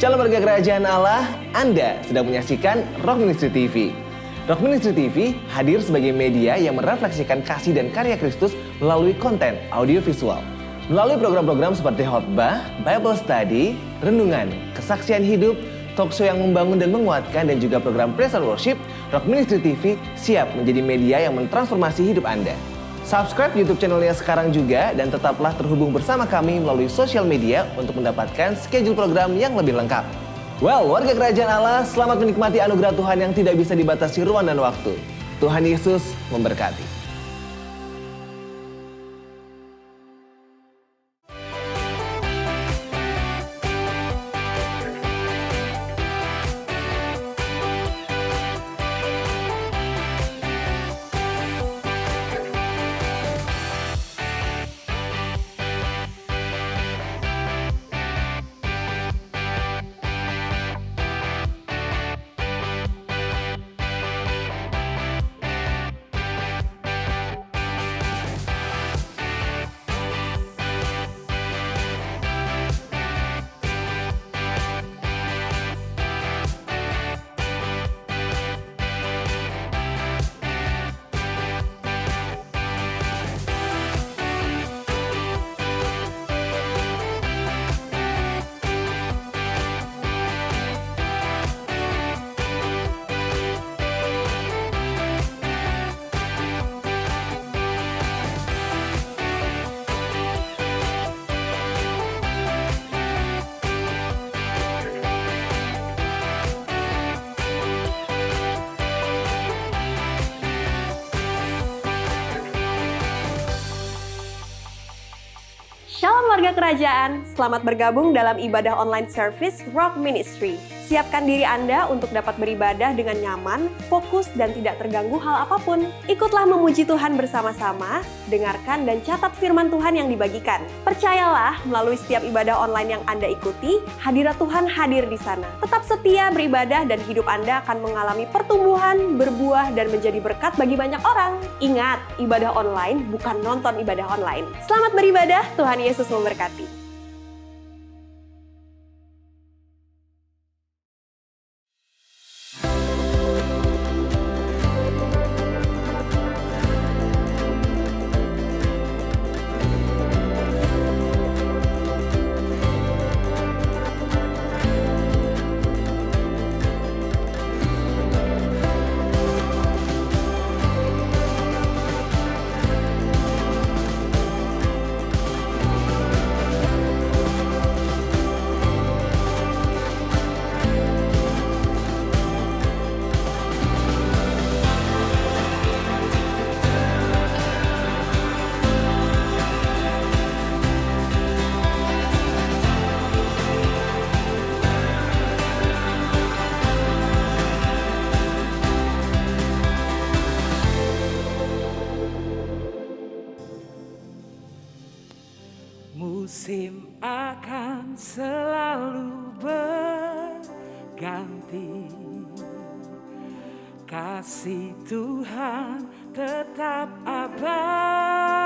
Shalom warga kerajaan Allah, Anda sedang menyaksikan Rock Ministry TV. Rock Ministry TV hadir sebagai media yang merefleksikan kasih dan karya Kristus melalui konten audiovisual. Melalui program-program seperti khotbah, Bible study, renungan, kesaksian hidup, talk show yang membangun dan menguatkan, dan juga program praise and worship, Rock Ministry TV siap menjadi media yang mentransformasi hidup Anda. Subscribe YouTube channelnya sekarang juga dan tetaplah terhubung bersama kami melalui sosial media untuk mendapatkan schedule program yang lebih lengkap. Well, warga kerajaan Allah, selamat menikmati anugerah Tuhan yang tidak bisa dibatasi ruang dan waktu. Tuhan Yesus memberkati. Shalom warga kerajaan, selamat bergabung dalam ibadah online service Rock Ministry. Siapkan diri Anda untuk dapat beribadah dengan nyaman, fokus, dan tidak terganggu hal apapun. Ikutlah memuji Tuhan bersama-sama, dengarkan dan catat firman Tuhan yang dibagikan. Percayalah, melalui setiap ibadah online yang Anda ikuti, hadirat Tuhan hadir di sana. Tetap setia beribadah dan hidup Anda akan mengalami pertumbuhan, berbuah, dan menjadi berkat bagi banyak orang. Ingat, ibadah online bukan nonton ibadah online. Selamat beribadah, Tuhan Yesus memberkati. Musim akan selalu berganti, kasih Tuhan tetap abadi,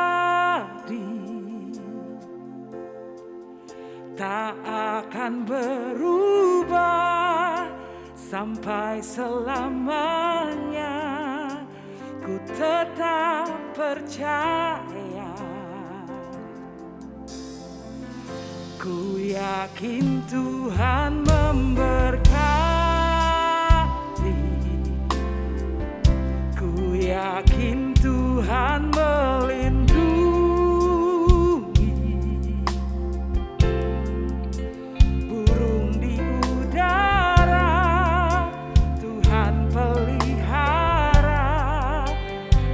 tak akan berubah sampai selamanya. Ku tetap percaya, ku yakin Tuhan memberkati, ku yakin Tuhan melindungi, burung di udara Tuhan pelihara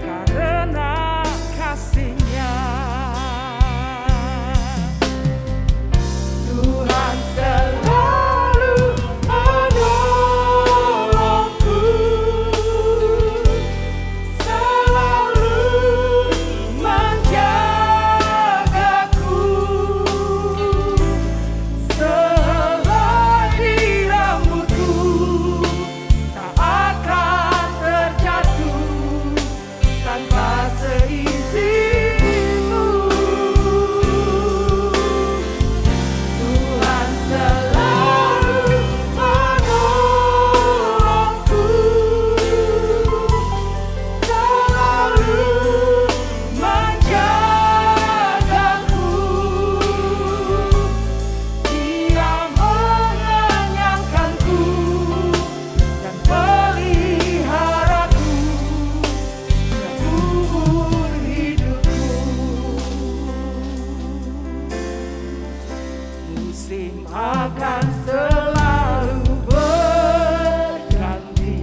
karena kasih-Nya. Tuhan selalu musim akan selalu berganti,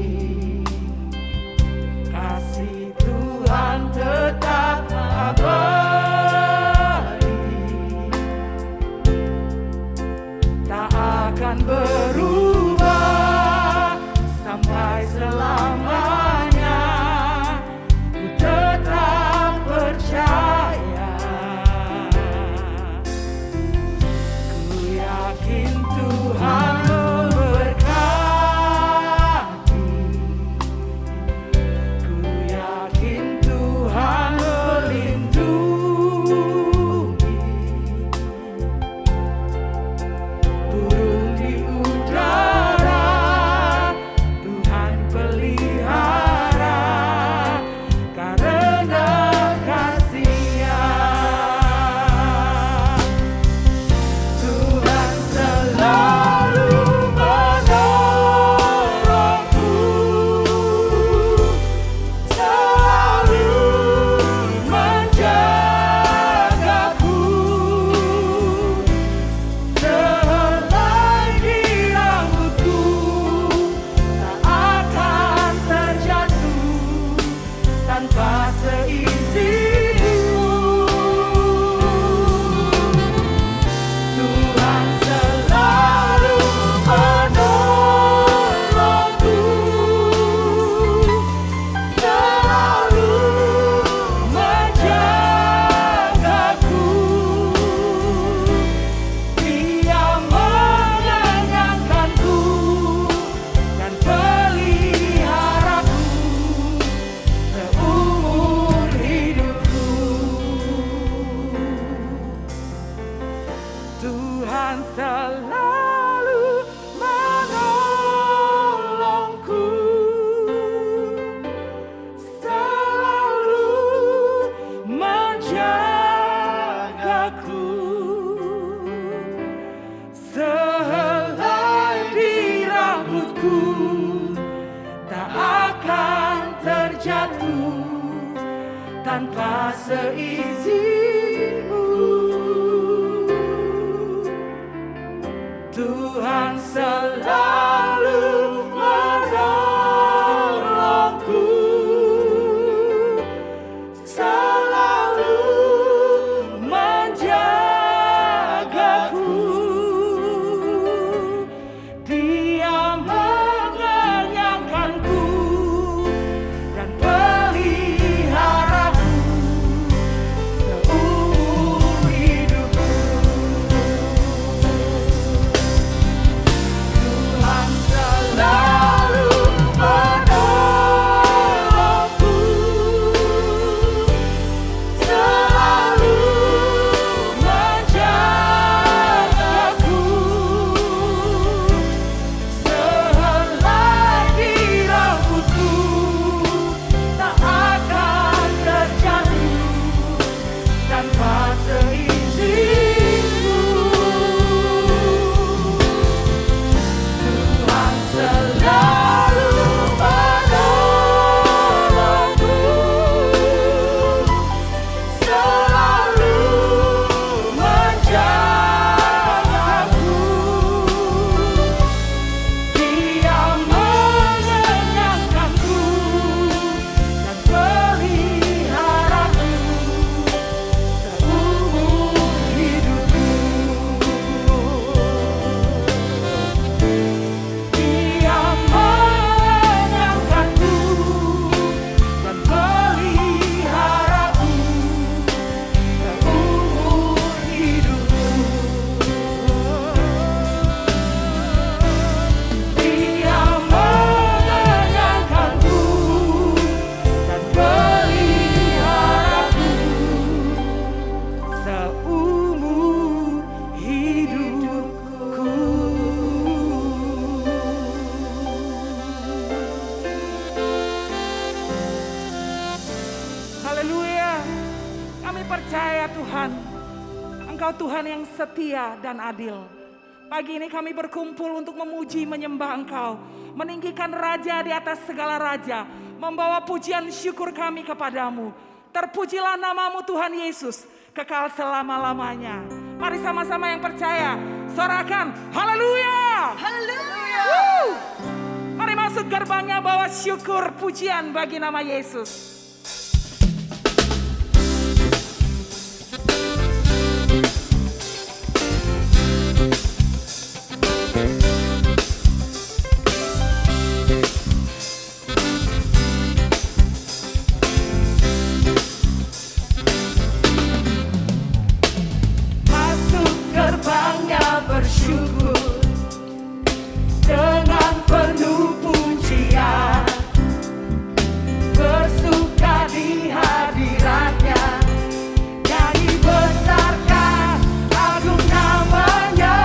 kasih Tuhan tetap abadi, tak akan berubah sampai selamanya. Ku tetap percaya, ku yakin Tuhan memberkati, ku yakin Tuhan melindungi, burung di udara Tuhan pelihara, karena kasih-Nya. Tuhan selalu menolongku, selalu menjagaku, sehelai di rambutku tak akan terjatuh tanpa seizinku. Tuhan selalu menolongku, selalu menjagaku, Dia mengenyangkanku dan peliharaku seumur hidupku. Tuhan selalu menolongku, selalu menjagaku, sehelai di rambutku tak akan terjatuh tanpa seizinku. Tuhan selalu menolongku, selalu menjagaku, Dia mengenyangkanku dan peliharaku seumur hidupku. Tuhan selalu menolongku, selalu menjagaku, sehelai di rambutku tak akan terjatuh tanpa seizinku. Tuhan selalu menolongku, selalu menjagaku, Dia mengenyangkanku dan peliharaku seumur hidupku. Dia mengenyangkanku dan peliharaku seumur hidupku. Dia mengenyangkanku dan peliharaku seumur hidupku. Haleluya. Kami percaya Tuhan, Engkau Tuhan yang setia dan adil. Pagi ini kami berkumpul untuk memuji menyembah Engkau, meninggikan Raja di atas segala raja, membawa pujian syukur kami kepadamu. Terpujilah namamu Tuhan Yesus, kekal selama-lamanya. Mari sama-sama yang percaya, sorakan haleluya. Haleluya. Mari masuk gerbangnya, bawa syukur pujian bagi nama Yesus. Masuk gerbangnya bersyukur dengan penuh pujian, bersuka di hadiratnya, nyanyi besarkan agung namanya,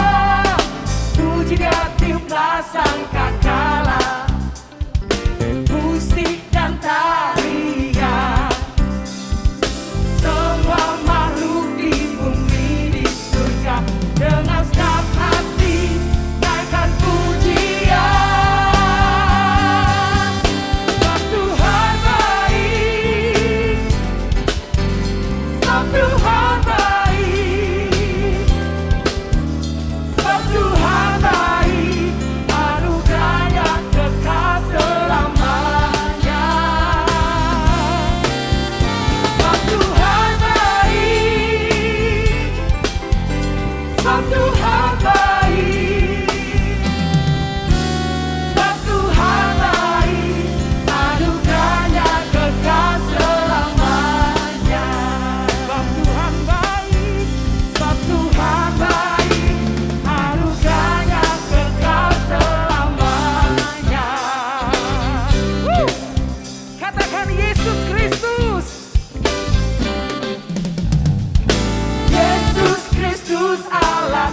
puji dia tiuplah sangkakala, musik dan tarian, semua makhluk di bumi di surga dengan segenap hati naikkan pujian. Sebab Tuhan baik, sebab Tuhan baik, sebab Tuhan baik, anugerahnya kekal selamanya. Sebab Tuhan baik, sebab Tuhan baik, sebab Tuhan baik, anugerahnya kekal selamanya. Sebab Tuhan baik, sebab Tuhan baik, anugerahnya kekal selamanya. Katakan Yesus Kristus. Yesus Kristus Allah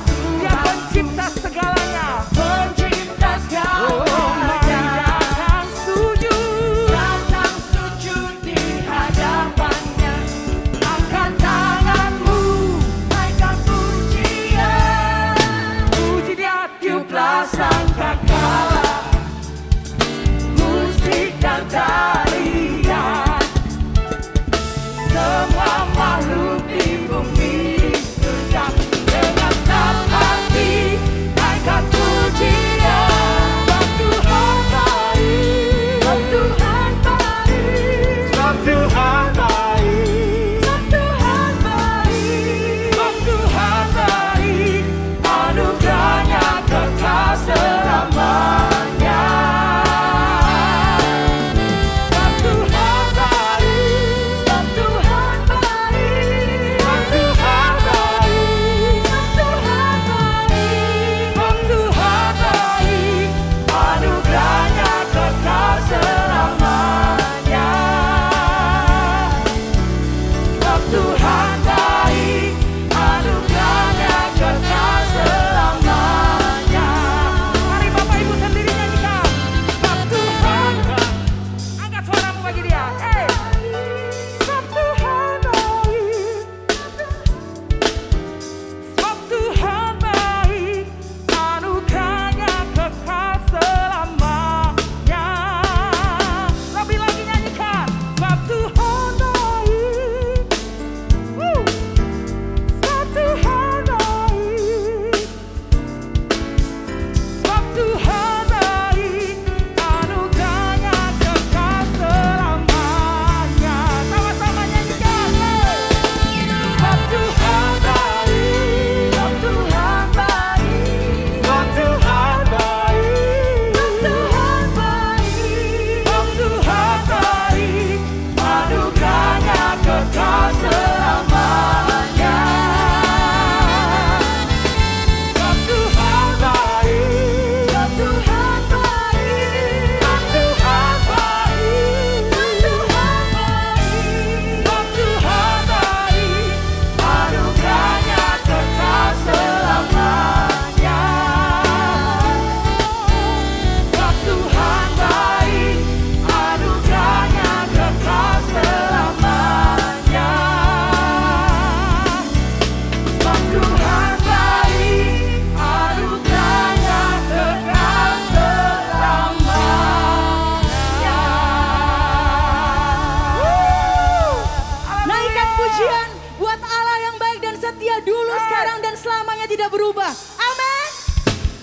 setia dulu, sekarang dan selamanya tidak berubah. Amin.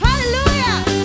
Haleluya.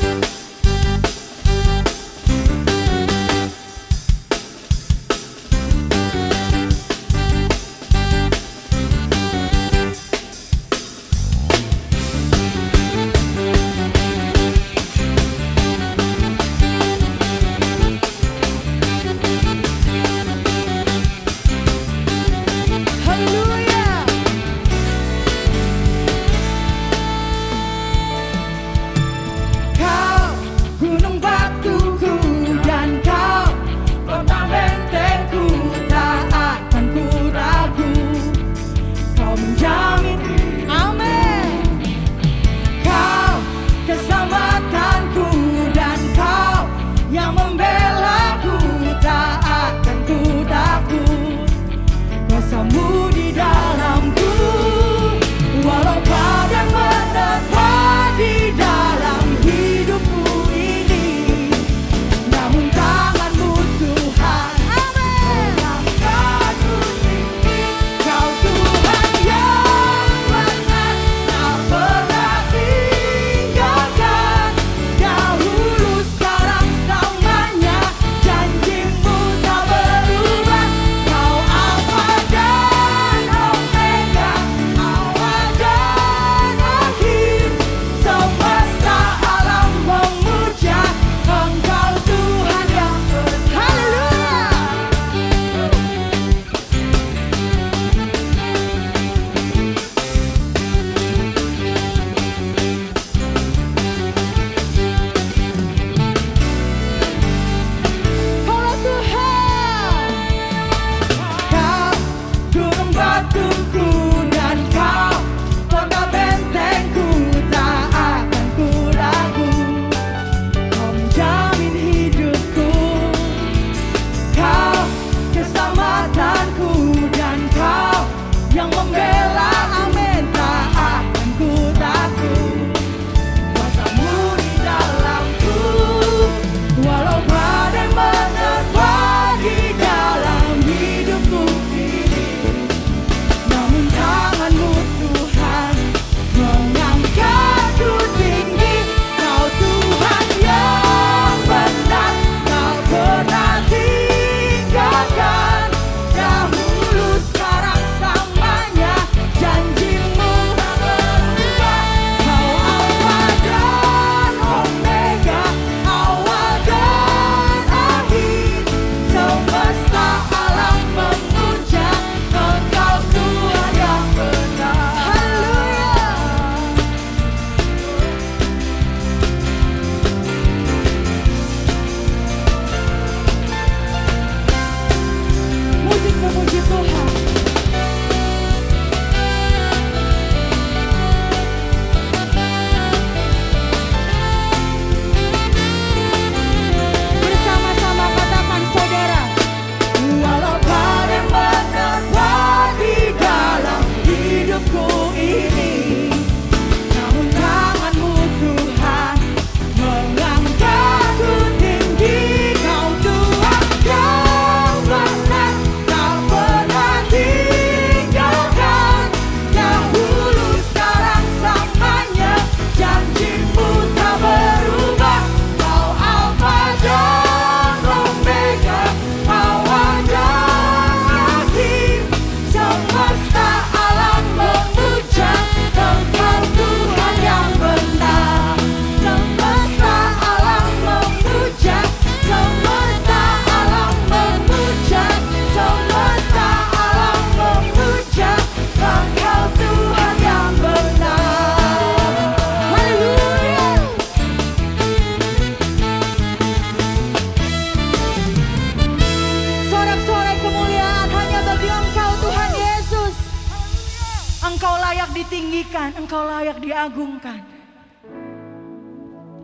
ditinggikan, Engkau layak diagungkan.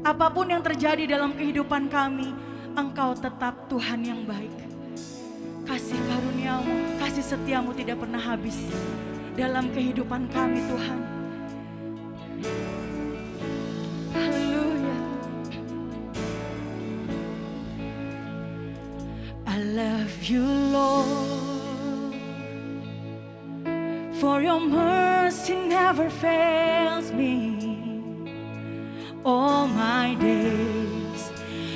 Apapun yang terjadi dalam kehidupan kami, Engkau tetap Tuhan yang baik. Kasih karunia-Mu, kasih setia-Mu tidak pernah habis dalam kehidupan kami, Tuhan. Haleluya. I love you, Lord, for your mercy never fails me. All my days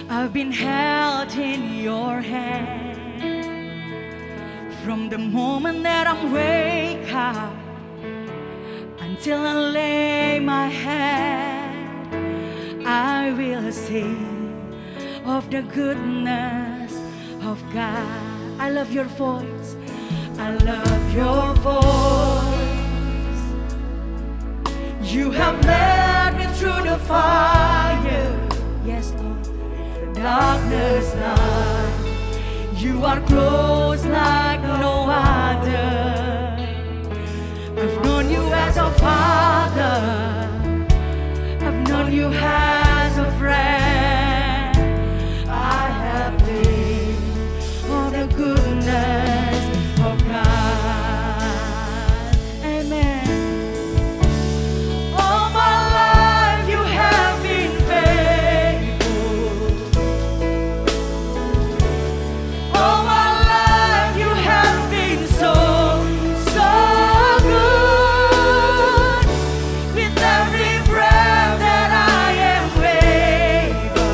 I've been held in your hand. From the moment that I wake up until I lay my head, I will sing of the goodness of God. I love your voice. I love your voice. You have led me through the fire. Yes, Lord. Darkness night. You are close like no other. I've known you as a father. I've known you as a friend. I have lived for the goodness of God. Amen. All my life you have been faithful. All my life you have been so, so good. With every breath that I am able,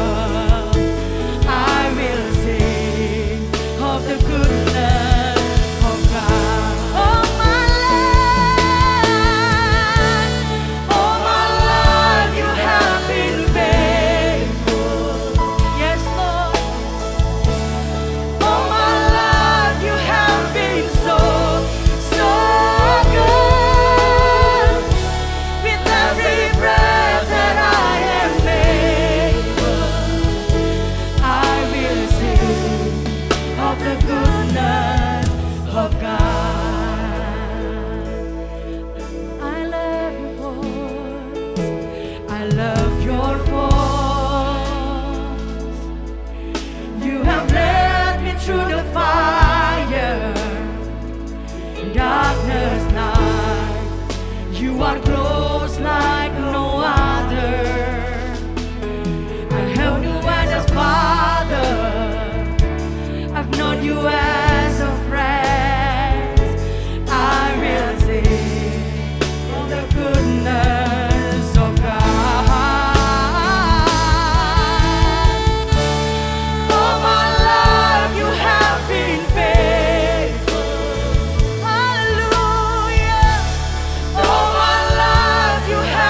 I will sing of the goodness of God. All my life you have been faithful. Yes, Lord. All my life you have been so, so good. With every breath that I am able, I will sing of the goodness of God. I love your voice. I love your voice. You have led me through the fire, darkness night. You are close like no other. I have you as a father. I've known you as a friend. I will sing of the goodness of God. All my life you have been faithful. Hallelujah. All my life you have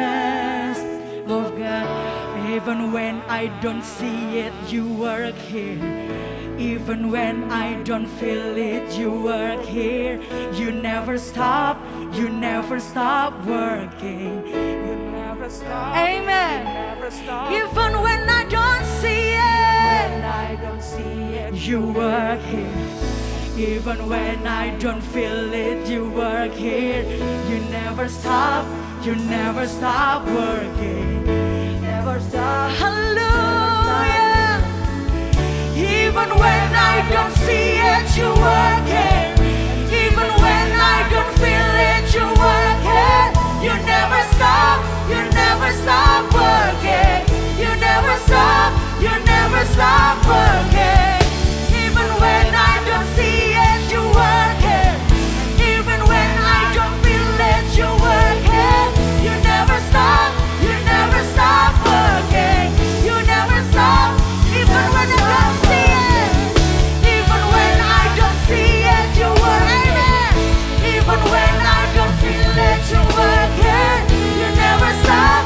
darkness, oh God. Even when I don't see it, you work here. Even when I don't feel it, you work here. You never stop working. You never stop. Amen. You never stop. Even when I don't see When it, I don't see it, you work here. Even when I don't feel it, you work here. You never stop working. never stop. Hallelujah. Even when I don't see it, you work it. Even when I don't feel it, you work it. You never stop working. You never stop working. Even when I don't see it, you work it. Even when I don't feel it, you work it. You never stop working. You never stop. Even when I don't see it, even when I don't see it, you work it. Even when I don't feel it, you work it. You never stop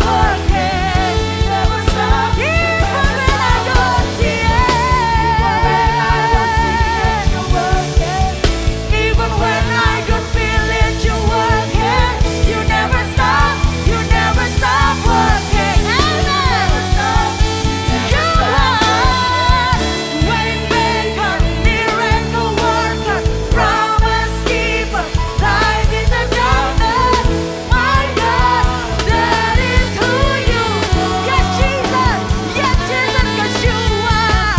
working. Never stop. Even when I don't see it, you work it. Even when I don't feel it, you work it. You never stop working. You are waymaker, miracle worker, promise keeper, light in the darkness. My God, that is who you are. Yes, Jesus, 'cause you are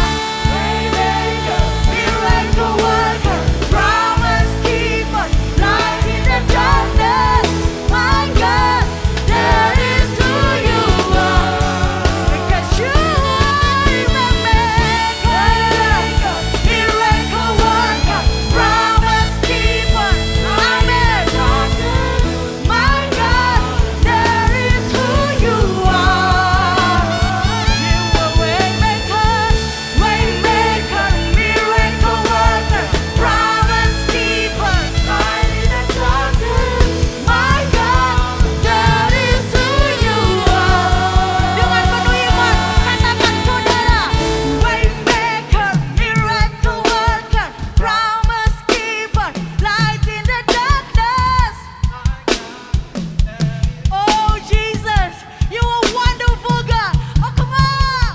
waymaker, miracle worker, promise keeper, light in the darkness. My God, that is who you are. Because you are waymaker, miracle worker, promise keeper, light in the darkness. My God, that is who you are. You are waymaker, miracle worker, promise keeper, light in the darkness. My God, that is who you are. Dengan penuh iman, katakan saudara, waymaker, miracle worker, promise keeper, light in the darkness. Oh Jesus, you are wonderful God. Oh come on.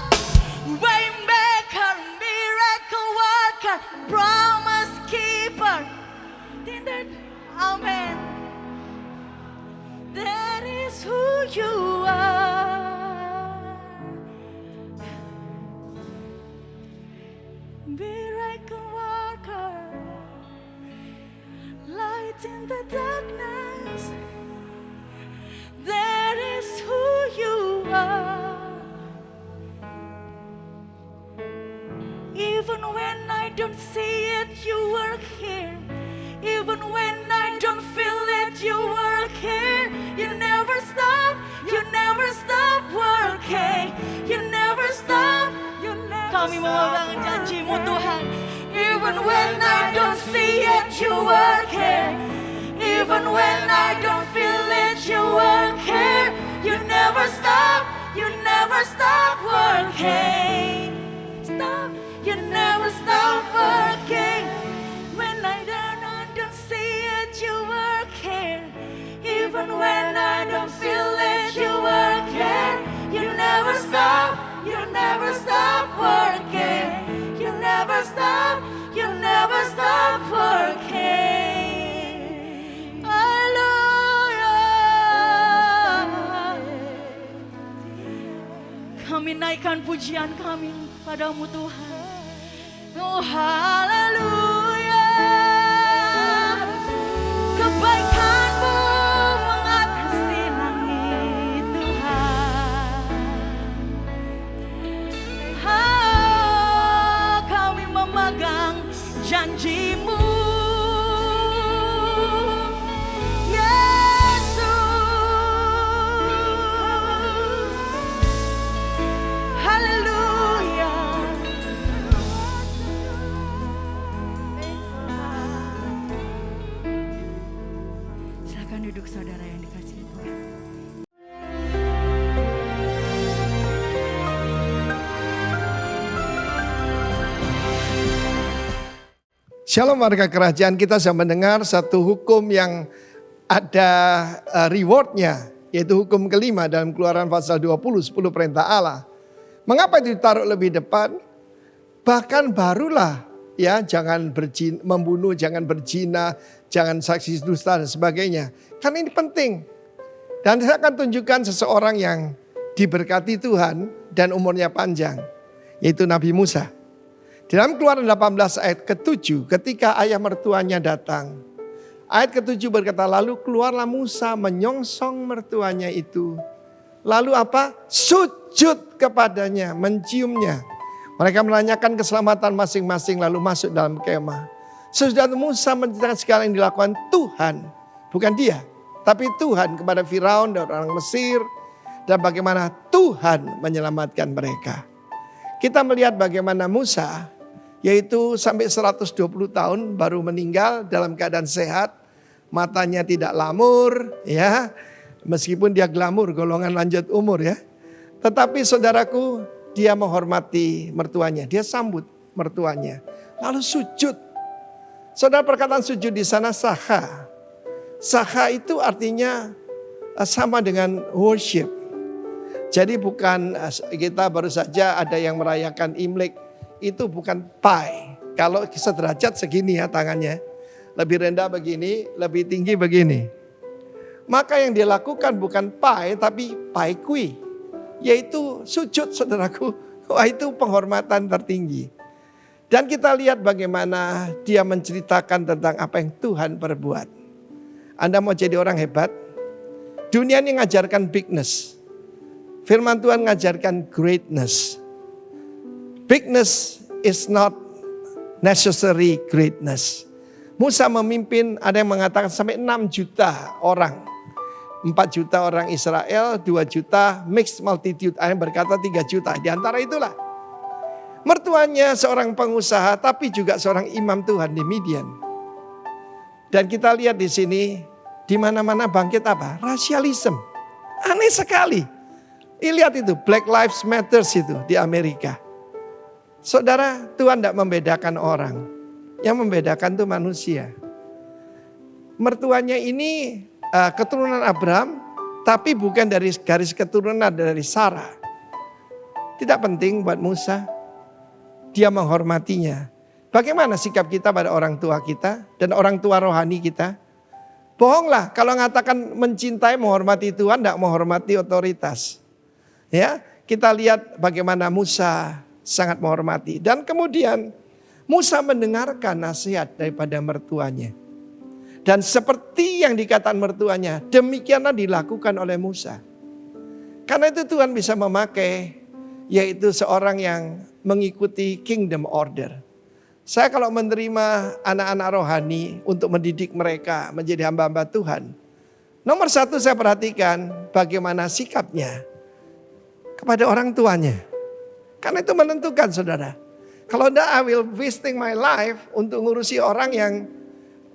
Waymaker, miracle worker, promise keeper. Amen. That is who you are. Miracle worker, light in the darkness. That is who you are. Even when I don't see it, you work here. Even when I don't feel it, you work here. You never stop working. You never stop. Kami memegang janji-Mu Tuhan. Even when I don't see it, you work here. Even when I don't feel it, you work here. You never stop working. You never stop working. When I don't see it, you work here. Even when I don't feel it, you work here. You never stop working. You never stop working. Haleluya. Kami naikkan pujian kami padamu Tuhan. Oh haleluya. Kebaikan-Mu mengatasi langit Tuhan. Kami memegang janji-Mu Yesus. Haleluya. Shalom warga kerajaan, kita sudah mendengar satu hukum yang ada rewardnya, yaitu hukum kelima dalam Keluaran pasal 20, 10 perintah Allah. Mengapa itu ditaruh lebih depan? Bahkan barulah ya, jangan membunuh, jangan berzina, jangan saksi dusta dan sebagainya. Karena ini penting. Dan saya akan tunjukkan seseorang yang diberkati Tuhan dan umurnya panjang, yaitu Nabi Musa. Dalam Keluaran 18 ayat ke-7, ketika ayah mertuanya datang, ayat ke-7 berkata, lalu keluarlah Musa menyongsong mertuanya itu. Lalu apa? Sujud kepadanya, menciumnya. Mereka menanyakan keselamatan masing-masing lalu masuk dalam kemah. Sesudah Musa menceritakan segala yang dilakukan Tuhan, bukan dia, tapi Tuhan kepada Firaun dan orang Mesir, dan bagaimana Tuhan menyelamatkan mereka. Kita melihat bagaimana Musa, yaitu sampai 120 tahun baru meninggal dalam keadaan sehat, matanya tidak lamur, ya, meskipun dia glamur, golongan lanjut umur ya. Tetapi saudaraku, dia menghormati mertuanya, dia sambut mertuanya, lalu sujud. Saudara, perkataan sujud di sana saha. Saha itu artinya sama dengan worship. Jadi bukan kita baru saja ada yang merayakan Imlek, itu bukan pai. Kalau sederajat segini ya tangannya, lebih rendah begini, lebih tinggi begini. Maka yang dilakukan bukan pai tapi pai kui, yaitu sujud saudaraku. Wah, itu penghormatan tertinggi. Dan kita lihat bagaimana dia menceritakan tentang apa yang Tuhan perbuat. Anda mau jadi orang hebat? Dunia ini mengajarkan bigness. Firman Tuhan mengajarkan greatness. Bigness is not necessary greatness. Musa memimpin, ada yang mengatakan sampai 6 juta orang. 4 juta orang Israel, 2 juta mixed multitude. Ada yang berkata 3 juta. Di antara itulah. Mertuanya seorang pengusaha tapi juga seorang imam Tuhan di Midian. Dan kita lihat di sini, di mana-mana bangkit apa? Rasialisme. Aneh sekali. Lihat itu, Black Lives Matter itu di Amerika. Saudara, Tuhan tidak membedakan orang. Yang membedakan itu manusia. Mertuanya ini keturunan Abraham, tapi bukan dari garis keturunan dari Sarah. Tidak penting buat Musa. Dia menghormatinya. Bagaimana sikap kita pada orang tua kita dan orang tua rohani kita? Bohonglah kalau mengatakan mencintai, menghormati Tuhan, tidak menghormati otoritas. Ya, kita lihat bagaimana Musa sangat menghormati. Dan kemudian Musa mendengarkan nasihat daripada mertuanya. Dan seperti yang dikatakan mertuanya, demikianlah dilakukan oleh Musa. Karena itu Tuhan bisa memakai, yaitu seorang yang mengikuti kingdom order. Saya kalau menerima anak-anak rohani untuk mendidik mereka menjadi hamba-hamba Tuhan, nomor satu saya perhatikan bagaimana sikapnya kepada orang tuanya. Karena itu menentukan saudara. Kalau enggak, I will wasting my life untuk ngurusi orang yang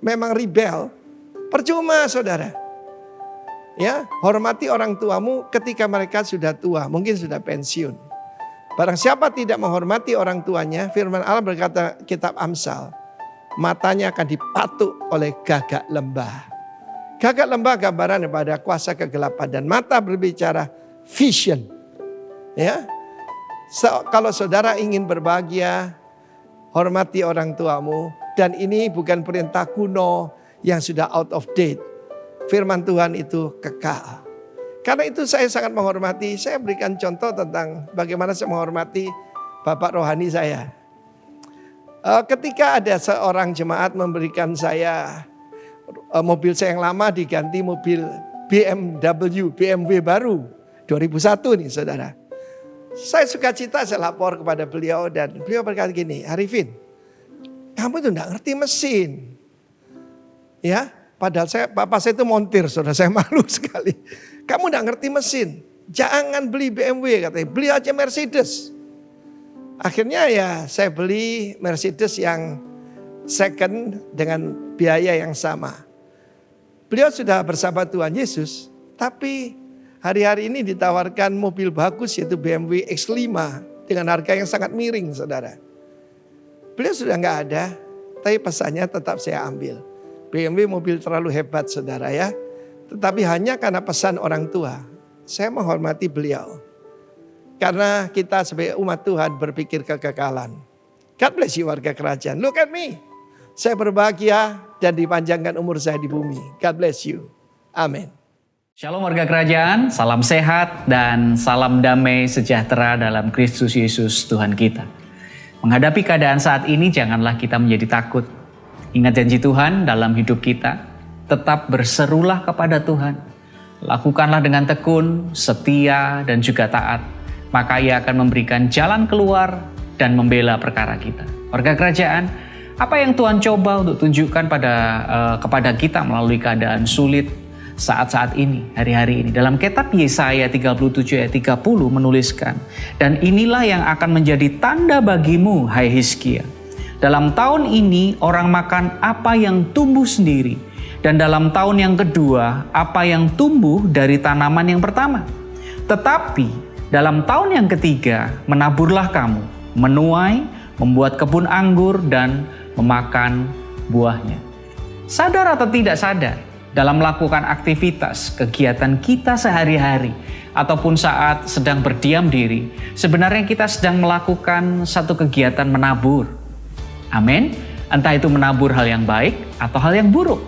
memang rebel. Percuma saudara. Ya, hormati orang tuamu ketika mereka sudah tua, mungkin sudah pensiun. Barang siapa tidak menghormati orang tuanya, firman Allah berkata kitab Amsal, matanya akan dipatuk oleh gagak lembah. Gagak lembah gambaran daripada kuasa kegelapan dan mata berbicara vision. Ya, kalau saudara ingin berbahagia, hormati orang tuamu. Dan ini bukan perintah kuno yang sudah out of date. Firman Tuhan itu kekal. Karena itu saya sangat menghormati. Saya berikan contoh tentang bagaimana saya menghormati bapak rohani saya. Ketika ada seorang jemaat memberikan saya mobil saya yang lama diganti mobil BMW baru 2001 nih saudara. Saya sukacita, saya lapor kepada beliau dan beliau berkata gini, Arifin, kamu itu enggak ngerti mesin. Ya, padahal bapak saya itu montir, saudara, saya malu sekali. Kamu enggak ngerti mesin, jangan beli BMW katanya, beli aja Mercedes. Akhirnya ya saya beli Mercedes yang second dengan biaya yang sama. Beliau sudah bersama Tuhan Yesus, tapi hari-hari ini ditawarkan mobil bagus yaitu BMW X5 dengan harga yang sangat miring saudara. Beliau sudah enggak ada, tapi pesannya tetap saya ambil. BMW mobil terlalu hebat saudara ya. Tetapi hanya karena pesan orang tua, saya menghormati beliau. Karena kita sebagai umat Tuhan berpikir kekekalan. God bless you warga kerajaan. Look at me. Saya berbahagia dan dipanjangkan umur saya di bumi. God bless you. Amin. Shalom warga kerajaan, salam sehat dan salam damai sejahtera dalam Kristus Yesus Tuhan kita. Menghadapi keadaan saat ini janganlah kita menjadi takut. Ingat janji Tuhan dalam hidup kita. Tetap berserulah kepada Tuhan. Lakukanlah dengan tekun, setia, dan juga taat. Maka Ia akan memberikan jalan keluar dan membela perkara kita. Warga kerajaan, apa yang Tuhan coba untuk tunjukkan kepada kita melalui keadaan sulit saat-saat ini, hari-hari ini. Dalam kitab Yesaya 37 ayat 30 menuliskan, dan inilah yang akan menjadi tanda bagimu, hai Hizkia. Dalam tahun ini orang makan apa yang tumbuh sendiri. Dan dalam tahun yang kedua, apa yang tumbuh dari tanaman yang pertama. Tetapi dalam tahun yang ketiga, menaburlah kamu, menuai, membuat kebun anggur, dan memakan buahnya. Sadar atau tidak sadar, dalam melakukan aktivitas, kegiatan kita sehari-hari, ataupun saat sedang berdiam diri, sebenarnya kita sedang melakukan satu kegiatan menabur. Amin. Entah itu menabur hal yang baik atau hal yang buruk.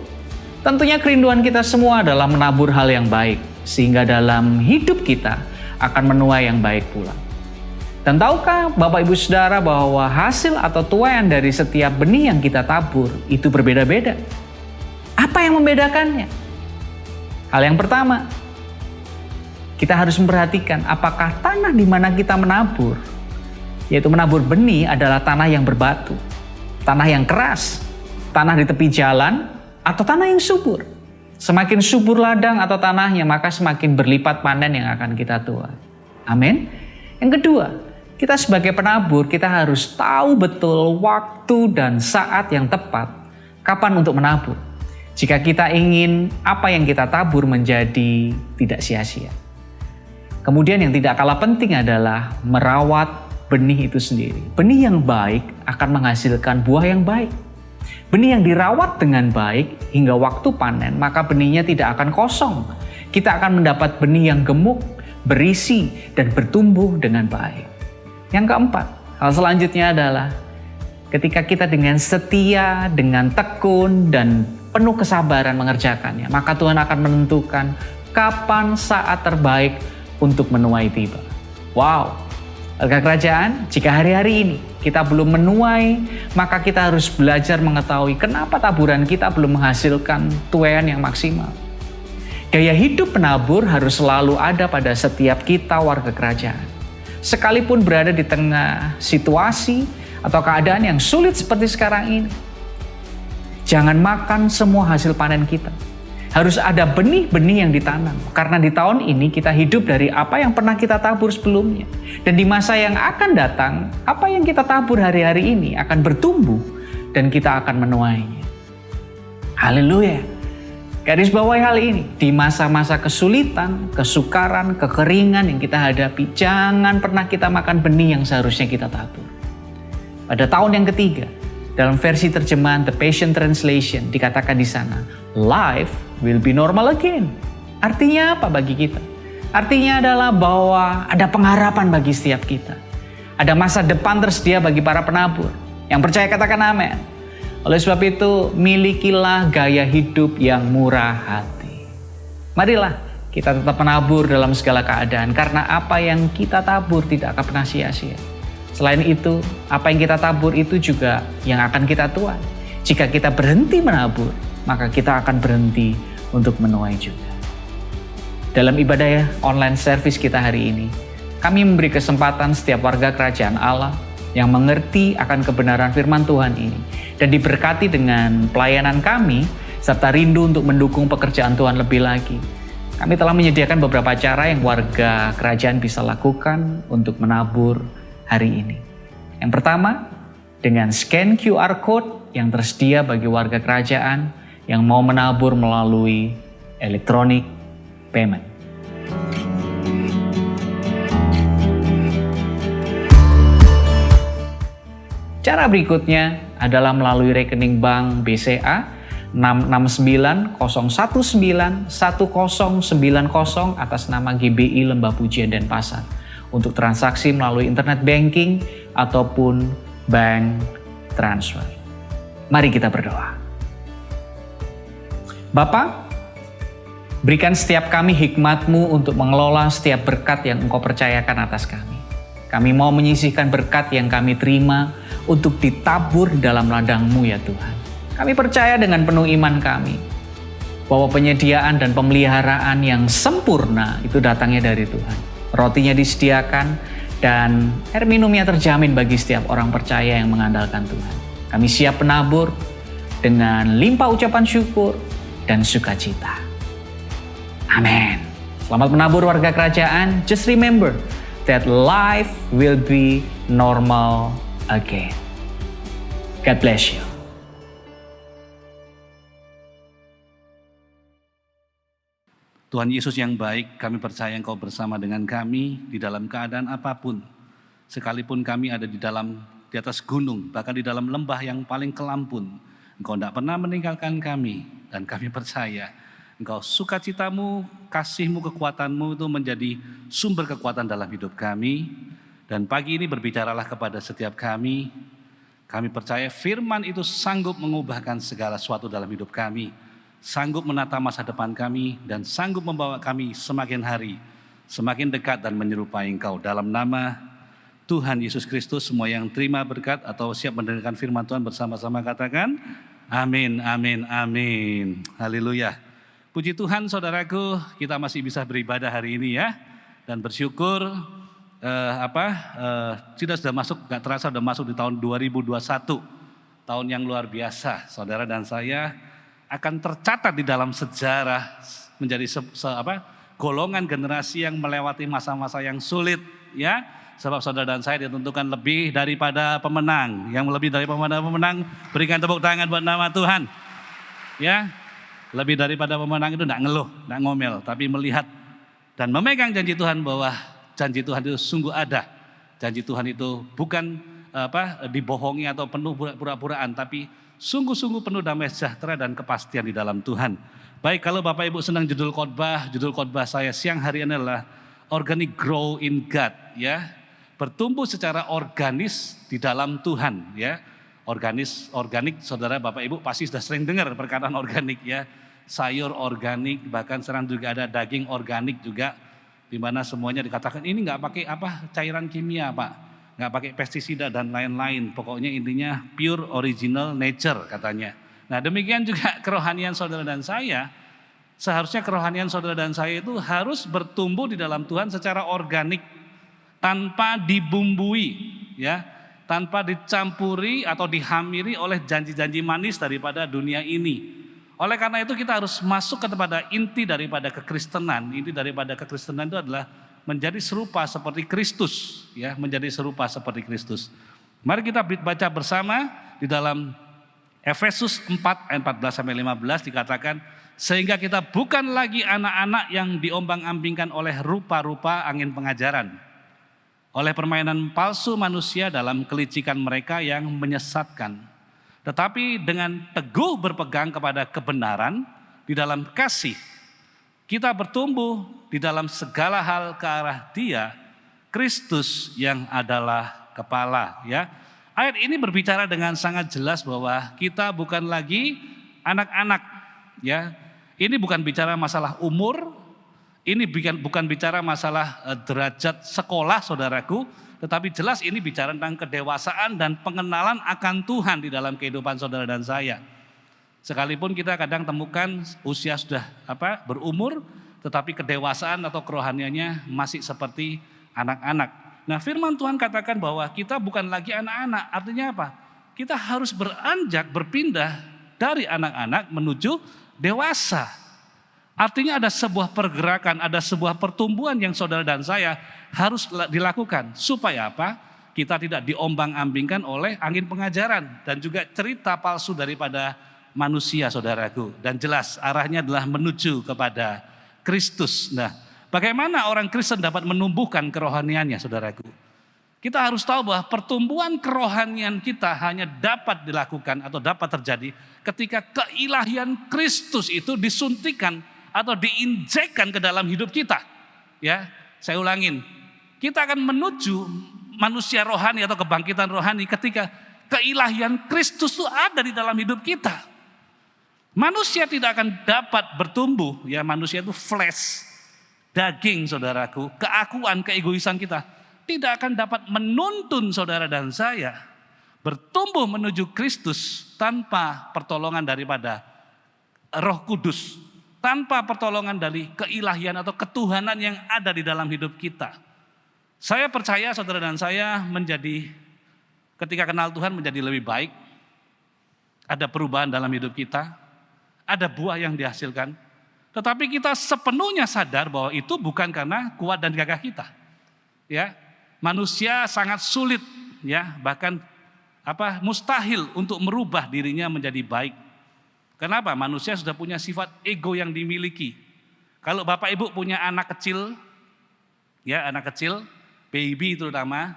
Tentunya kerinduan kita semua adalah menabur hal yang baik, sehingga dalam hidup kita akan menuai yang baik pula. Dan tahukah Bapak Ibu Saudara bahwa hasil atau tuaian dari setiap benih yang kita tabur itu berbeda-beda? Apa yang membedakannya? Hal yang pertama, kita harus memperhatikan apakah tanah di mana kita menabur, yaitu menabur benih adalah tanah yang berbatu, tanah yang keras, tanah di tepi jalan, atau tanah yang subur. Semakin subur ladang atau tanahnya, maka semakin berlipat panen yang akan kita tuai. Amin. Yang kedua, kita sebagai penabur, kita harus tahu betul waktu dan saat yang tepat kapan untuk menabur. Jika kita ingin apa yang kita tabur menjadi tidak sia-sia. Kemudian yang tidak kalah penting adalah merawat benih itu sendiri. Benih yang baik akan menghasilkan buah yang baik. Benih yang dirawat dengan baik hingga waktu panen, maka benihnya tidak akan kosong. Kita akan mendapat benih yang gemuk, berisi, dan bertumbuh dengan baik. Yang keempat, hal selanjutnya adalah ketika kita dengan setia, dengan tekun, dan penuh kesabaran mengerjakannya, maka Tuhan akan menentukan kapan saat terbaik untuk menuai tiba. Wow! Warga kerajaan, jika hari-hari ini kita belum menuai, maka kita harus belajar mengetahui kenapa taburan kita belum menghasilkan tuaian yang maksimal. Gaya hidup penabur harus selalu ada pada setiap kita warga kerajaan. Sekalipun berada di tengah situasi atau keadaan yang sulit seperti sekarang ini, jangan makan semua hasil panen kita. Harus ada benih-benih yang ditanam. Karena di tahun ini kita hidup dari apa yang pernah kita tabur sebelumnya. Dan di masa yang akan datang, apa yang kita tabur hari-hari ini akan bertumbuh dan kita akan menuainya. Haleluya. Garis bawahi hal ini. Di masa-masa kesulitan, kesukaran, kekeringan yang kita hadapi, jangan pernah kita makan benih yang seharusnya kita tabur. Pada tahun yang ketiga, dalam versi terjemahan The Passion Translation dikatakan di sana, life will be normal again. Artinya apa bagi kita? Artinya adalah bahwa ada pengharapan bagi setiap kita. Ada masa depan tersedia bagi para penabur. Yang percaya katakan amin. Oleh sebab itu, milikilah gaya hidup yang murah hati. Marilah kita tetap menabur dalam segala keadaan, karena apa yang kita tabur tidak akan pernah sia-sia. Selain itu, apa yang kita tabur itu juga yang akan kita tuai. Jika kita berhenti menabur, maka kita akan berhenti untuk menuai juga. Dalam ibadah online service kita hari ini, kami memberi kesempatan setiap warga kerajaan Allah yang mengerti akan kebenaran firman Tuhan ini dan diberkati dengan pelayanan kami serta rindu untuk mendukung pekerjaan Tuhan lebih lagi. Kami telah menyediakan beberapa cara yang warga kerajaan bisa lakukan untuk menabur hari ini. Yang pertama, dengan scan QR Code yang tersedia bagi warga kerajaan yang mau menabur melalui electronic payment. Cara berikutnya adalah melalui rekening bank BCA 669019190 atas nama GBI Lembah Pujian Denpasar untuk transaksi melalui internet banking ataupun bank transfer. Mari kita berdoa. Bapa, berikan setiap kami hikmat-Mu untuk mengelola setiap berkat yang Engkau percayakan atas kami. Kami mau menyisihkan berkat yang kami terima untuk ditabur dalam ladang-Mu ya Tuhan. Kami percaya dengan penuh iman kami bahwa penyediaan dan pemeliharaan yang sempurna itu datangnya dari Tuhan. Rotinya disediakan dan air minumnya terjamin bagi setiap orang percaya yang mengandalkan Tuhan. Kami siap menabur dengan limpah ucapan syukur dan sukacita. Amin. Selamat menabur warga kerajaan. Just remember that life will be normal again. God bless you. Tuhan Yesus yang baik, kami percaya Engkau bersama dengan kami di dalam keadaan apapun. Sekalipun kami ada di atas gunung, bahkan di dalam lembah yang paling kelam pun, Engkau tidak pernah meninggalkan kami. Dan kami percaya Engkau sukacitamu, kasihmu, kekuatanmu itu menjadi sumber kekuatan dalam hidup kami. Dan pagi ini berbicaralah kepada setiap kami. Kami percaya firman itu sanggup mengubahkan segala sesuatu dalam hidup kami. Sanggup menata masa depan kami dan sanggup membawa kami semakin hari semakin dekat dan menyerupai Engkau. Dalam nama Tuhan Yesus Kristus, semua yang terima berkat atau siap mendengarkan firman Tuhan bersama-sama katakan amin, amin, amin. Haleluya. Puji Tuhan saudaraku, kita masih bisa beribadah hari ini ya. Dan bersyukur sudah masuk, gak terasa sudah masuk di tahun 2021. Tahun yang luar biasa, saudara dan saya akan tercatat di dalam sejarah menjadi golongan generasi yang melewati masa-masa yang sulit ya. Sebab saudara dan saya ditentukan lebih daripada pemenang. Yang lebih daripada pemenang, berikan tepuk tangan buat nama Tuhan. Ya, lebih daripada pemenang itu tidak ngeluh, tidak ngomel, tapi melihat dan memegang janji Tuhan bahwa janji Tuhan itu sungguh ada. Janji Tuhan itu bukan dibohongi atau penuh pura-puraan, tapi sungguh-sungguh penuh damai sejahtera dan kepastian di dalam Tuhan. Baik, kalau Bapak Ibu senang judul khotbah saya siang hari ini adalah Organic Grow in God ya. Bertumbuh secara organis di dalam Tuhan ya. Organik saudara Bapak Ibu pasti sudah sering dengar perkataan organik ya. Sayur organik, bahkan sekarang juga ada daging organik juga, di mana semuanya dikatakan ini nggak pakai cairan kimia Pak. Nggak pakai pestisida dan lain-lain. Pokoknya intinya pure original nature katanya. Nah demikian juga kerohanian saudara dan saya. Seharusnya kerohanian saudara dan saya itu harus bertumbuh di dalam Tuhan secara organik. Tanpa dibumbui ya. Tanpa dicampuri atau dihamiri oleh janji-janji manis daripada dunia ini. Oleh karena itu kita harus masuk kepada inti daripada kekristenan. Inti daripada kekristenan itu adalah menjadi serupa seperti Kristus ya, menjadi serupa seperti Kristus. Mari kita baca bersama di dalam Efesus 4 ayat 14 sampai 15 dikatakan, sehingga kita bukan lagi anak-anak yang diombang-ambingkan oleh rupa-rupa angin pengajaran, oleh permainan palsu manusia dalam kelicikan mereka yang menyesatkan, tetapi dengan teguh berpegang kepada kebenaran di dalam kasih, kita bertumbuh di dalam segala hal ke arah Dia, Kristus yang adalah kepala ya. Ayat ini berbicara dengan sangat jelas bahwa kita bukan lagi anak-anak ya. Ini bukan bicara masalah umur, ini bukan bicara masalah derajat sekolah saudaraku, tetapi jelas ini bicara tentang kedewasaan dan pengenalan akan Tuhan di dalam kehidupan saudara dan saya. Sekalipun kita kadang temukan usia sudah berumur, tetapi kedewasaan atau kerohaniannya masih seperti anak-anak. Nah firman Tuhan katakan bahwa kita bukan lagi anak-anak. Artinya apa? Kita harus beranjak, berpindah dari anak-anak menuju dewasa. Artinya ada sebuah pergerakan, ada sebuah pertumbuhan yang saudara dan saya harus dilakukan. Supaya apa? Kita tidak diombang-ambingkan oleh angin pengajaran dan juga cerita palsu daripada manusia saudaraku. Dan jelas arahnya adalah menuju kepada Kristus. Nah, bagaimana orang Kristen dapat menumbuhkan kerohaniannya saudaraku? Kita harus tahu bahwa pertumbuhan kerohanian kita hanya dapat dilakukan atau dapat terjadi ketika keilahian Kristus itu disuntikan atau diinjekkan ke dalam hidup kita. Ya, saya ulangin. Kita akan menuju manusia rohani atau kebangkitan rohani ketika keilahian Kristus itu ada di dalam hidup kita. Manusia tidak akan dapat bertumbuh, ya manusia itu flesh, daging saudaraku, keakuan, keegoisan kita tidak akan dapat menuntun saudara dan saya bertumbuh menuju Kristus tanpa pertolongan daripada Roh Kudus, tanpa pertolongan dari keilahian atau ketuhanan yang ada di dalam hidup kita. Saya percaya saudara dan saya menjadi, ketika kenal Tuhan menjadi lebih baik, ada perubahan dalam hidup kita, ada buah yang dihasilkan. Tetapi kita sepenuhnya sadar bahwa itu bukan karena kuat dan gagah kita. Ya, manusia sangat sulit, ya, bahkan mustahil untuk merubah dirinya menjadi baik. Kenapa? Manusia sudah punya sifat ego yang dimiliki. Kalau Bapak Ibu punya anak kecil, ya anak kecil, baby terutama,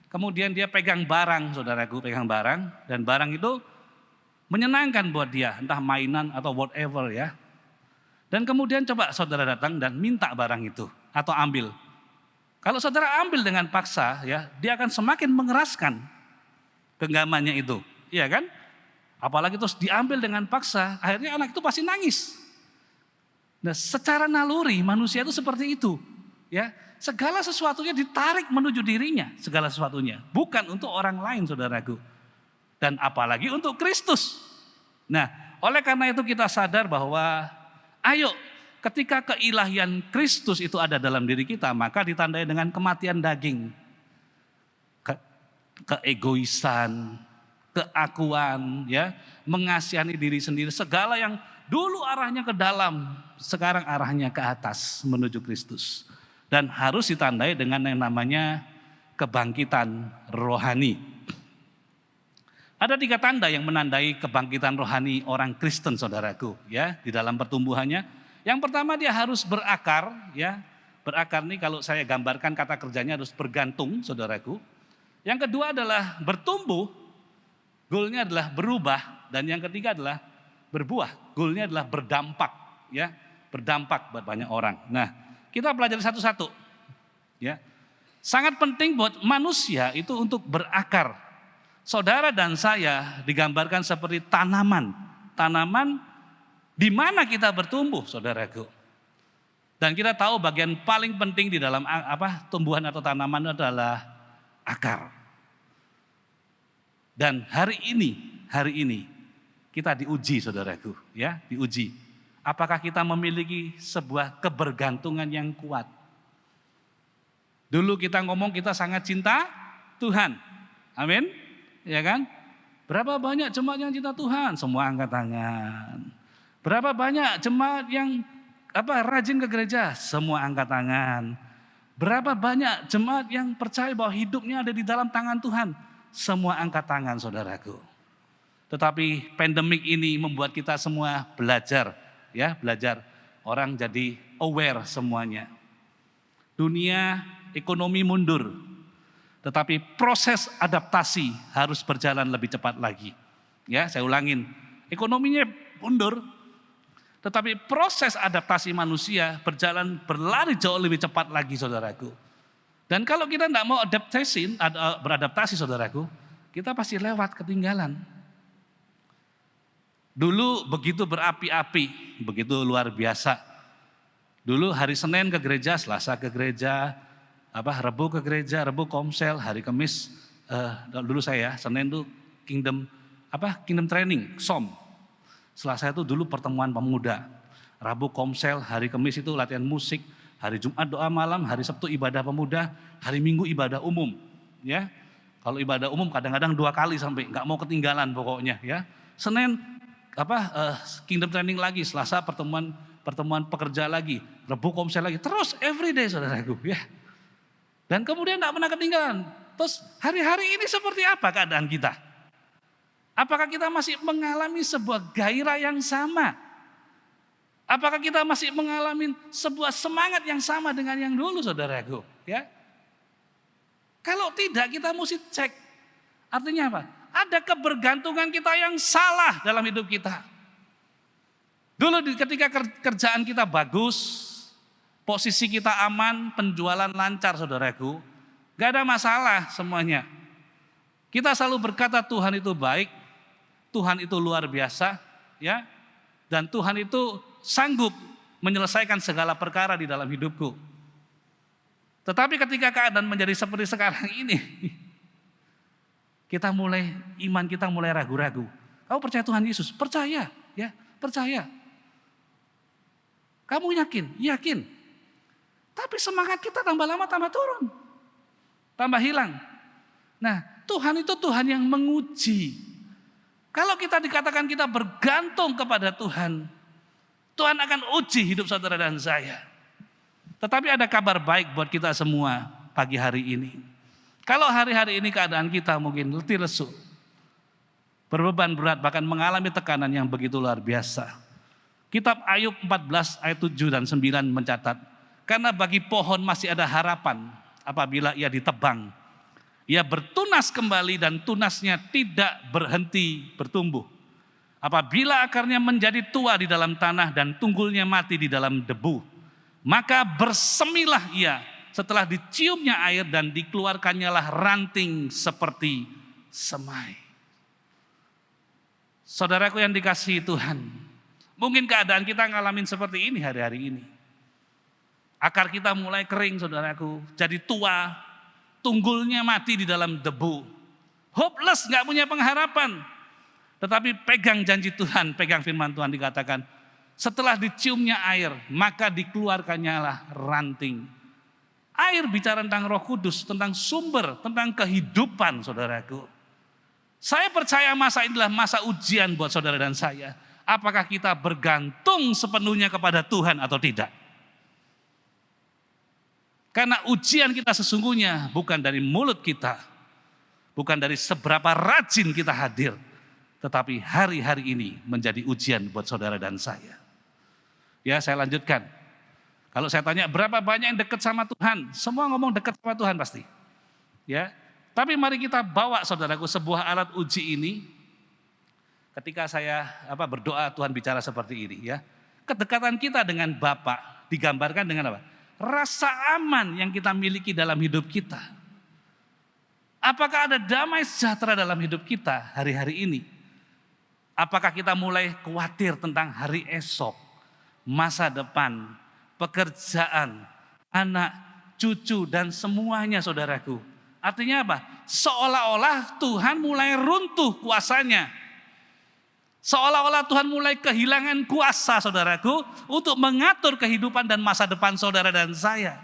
kemudian dia pegang barang, saudaraku, pegang barang, dan barang itu menyenangkan buat dia, entah mainan atau whatever ya. Dan kemudian coba saudara datang dan minta barang itu atau ambil. Kalau saudara ambil dengan paksa, ya, dia akan semakin mengeraskan genggamannya itu, iya kan? Apalagi terus diambil dengan paksa, akhirnya anak itu pasti nangis. Nah, secara naluri manusia itu seperti itu, ya. Segala sesuatunya ditarik menuju dirinya, segala sesuatunya, bukan untuk orang lain, saudaraku. Dan apalagi untuk Kristus. Nah, oleh karena itu kita sadar bahwa ayo, ketika keilahian Kristus itu ada dalam diri kita, maka ditandai dengan kematian daging. Keegoisan, keakuan, ya, mengasihani diri sendiri, segala yang dulu arahnya ke dalam, sekarang arahnya ke atas menuju Kristus. Dan harus ditandai dengan yang namanya kebangkitan rohani. Ada 3 tanda yang menandai kebangkitan rohani orang Kristen, saudaraku, ya, di dalam pertumbuhannya. Yang pertama, dia harus berakar, ya. Berakar nih kalau saya gambarkan kata kerjanya harus bergantung, saudaraku. Yang kedua adalah bertumbuh, goalnya adalah berubah, dan yang ketiga adalah berbuah, goalnya adalah berdampak, ya, berdampak buat banyak orang. Nah, kita pelajari satu-satu, ya. Sangat penting buat manusia itu untuk berakar. Saudara dan saya digambarkan seperti tanaman. Tanaman di mana kita bertumbuh, saudaraku. Dan kita tahu bagian paling penting di dalam tumbuhan atau tanaman adalah akar. Dan hari ini kita diuji, saudaraku, ya, diuji. Apakah kita memiliki sebuah kebergantungan yang kuat? Dulu kita ngomong kita sangat cinta Tuhan. Amin. Ya kan? Berapa banyak jemaat yang cinta Tuhan? Semua angkat tangan. Berapa banyak jemaat yang rajin ke gereja? Semua angkat tangan. Berapa banyak jemaat yang percaya bahwa hidupnya ada di dalam tangan Tuhan? Semua angkat tangan, saudaraku. Tetapi pandemik ini membuat kita semua belajar, ya, belajar. Orang jadi aware semuanya. Dunia ekonomi mundur. Tetapi proses adaptasi harus berjalan lebih cepat lagi. Ya, saya ulangin. Ekonominya mundur, tetapi proses adaptasi manusia berlari jauh lebih cepat lagi, saudaraku. Dan kalau kita tidak mau beradaptasi, saudaraku, kita pasti lewat ketinggalan. Dulu begitu berapi-api, begitu luar biasa. Dulu hari Senin ke gereja, Selasa ke gereja, Rabu ke gereja, Rabu komsel, hari Kamis, dulu saya Senin tuh kingdom training, SOM. Selasa itu dulu pertemuan pemuda. Rabu komsel, hari Kamis itu latihan musik, hari Jumat doa malam, hari Sabtu ibadah pemuda, hari Minggu ibadah umum. Ya, kalau ibadah umum kadang-kadang 2 kali sampai nggak mau ketinggalan pokoknya. Ya, Senin kingdom training lagi, Selasa pertemuan pekerja lagi, Rabu komsel lagi, terus everyday, saudaraku. Ya. Dan kemudian tidak pernah ketinggalan. Terus hari-hari ini seperti apa keadaan kita? Apakah kita masih mengalami sebuah gairah yang sama? Apakah kita masih mengalami sebuah semangat yang sama dengan yang dulu, saudaraku? Ya, Kalau tidak kita mesti cek. Artinya apa? Ada kebergantungan kita yang salah dalam hidup kita. Dulu ketika kerjaan kita bagus, posisi kita aman, penjualan lancar saudaraku, gak ada masalah semuanya. Kita selalu berkata Tuhan itu baik, Tuhan itu luar biasa, ya, dan Tuhan itu sanggup menyelesaikan segala perkara di dalam hidupku. Tetapi ketika keadaan menjadi seperti sekarang ini, iman kita mulai ragu-ragu. Kamu percaya Tuhan Yesus? Percaya, ya, percaya. Kamu yakin? Yakin. Tapi semangat kita tambah lama tambah turun. Tambah hilang. Nah, Tuhan itu Tuhan yang menguji. Kalau kita dikatakan kita bergantung kepada Tuhan, Tuhan akan uji hidup saudara dan saya. Tetapi ada kabar baik buat kita semua pagi hari ini. Kalau hari-hari ini keadaan kita mungkin letih lesu, berbeban berat, bahkan mengalami tekanan yang begitu luar biasa. Kitab Ayub 14 ayat 7 dan 9 mencatat, karena bagi pohon masih ada harapan apabila ia ditebang. Ia bertunas kembali dan tunasnya tidak berhenti bertumbuh. Apabila akarnya menjadi tua di dalam tanah dan tunggulnya mati di dalam debu, maka bersemilah ia setelah diciumnya air dan dikeluarkannyalah ranting seperti semai. Saudaraku yang dikasihi Tuhan, mungkin keadaan kita ngalamin seperti ini hari-hari ini. Akar kita mulai kering saudaraku, jadi tua, tunggulnya mati di dalam debu. Hopeless, gak punya pengharapan. Tetapi pegang janji Tuhan, pegang firman Tuhan dikatakan, setelah diciumnya air, maka dikeluarkannyalah ranting. Air bicara tentang Roh Kudus, tentang sumber, tentang kehidupan saudaraku. Saya percaya masa inilah masa ujian buat saudara dan saya. Apakah kita bergantung sepenuhnya kepada Tuhan atau tidak? Karena ujian kita sesungguhnya bukan dari mulut kita, bukan dari seberapa rajin kita hadir, tetapi hari-hari ini menjadi ujian buat saudara dan saya. Ya, saya lanjutkan. Kalau saya tanya berapa banyak yang dekat sama Tuhan, semua ngomong dekat sama Tuhan pasti. Ya, tapi mari kita bawa saudaraku sebuah alat uji ini. Ketika saya berdoa, Tuhan bicara seperti ini, ya. Kedekatan kita dengan Bapa digambarkan dengan apa? Rasa aman yang kita miliki dalam hidup kita. Apakah ada damai sejahtera dalam hidup kita hari-hari ini? Apakah kita mulai khawatir tentang hari esok, masa depan, pekerjaan, anak, cucu, dan semuanya saudaraku? Artinya apa? Seolah-olah Tuhan mulai runtuh kuasanya. Seolah-olah Tuhan mulai kehilangan kuasa saudaraku untuk mengatur kehidupan dan masa depan saudara dan saya.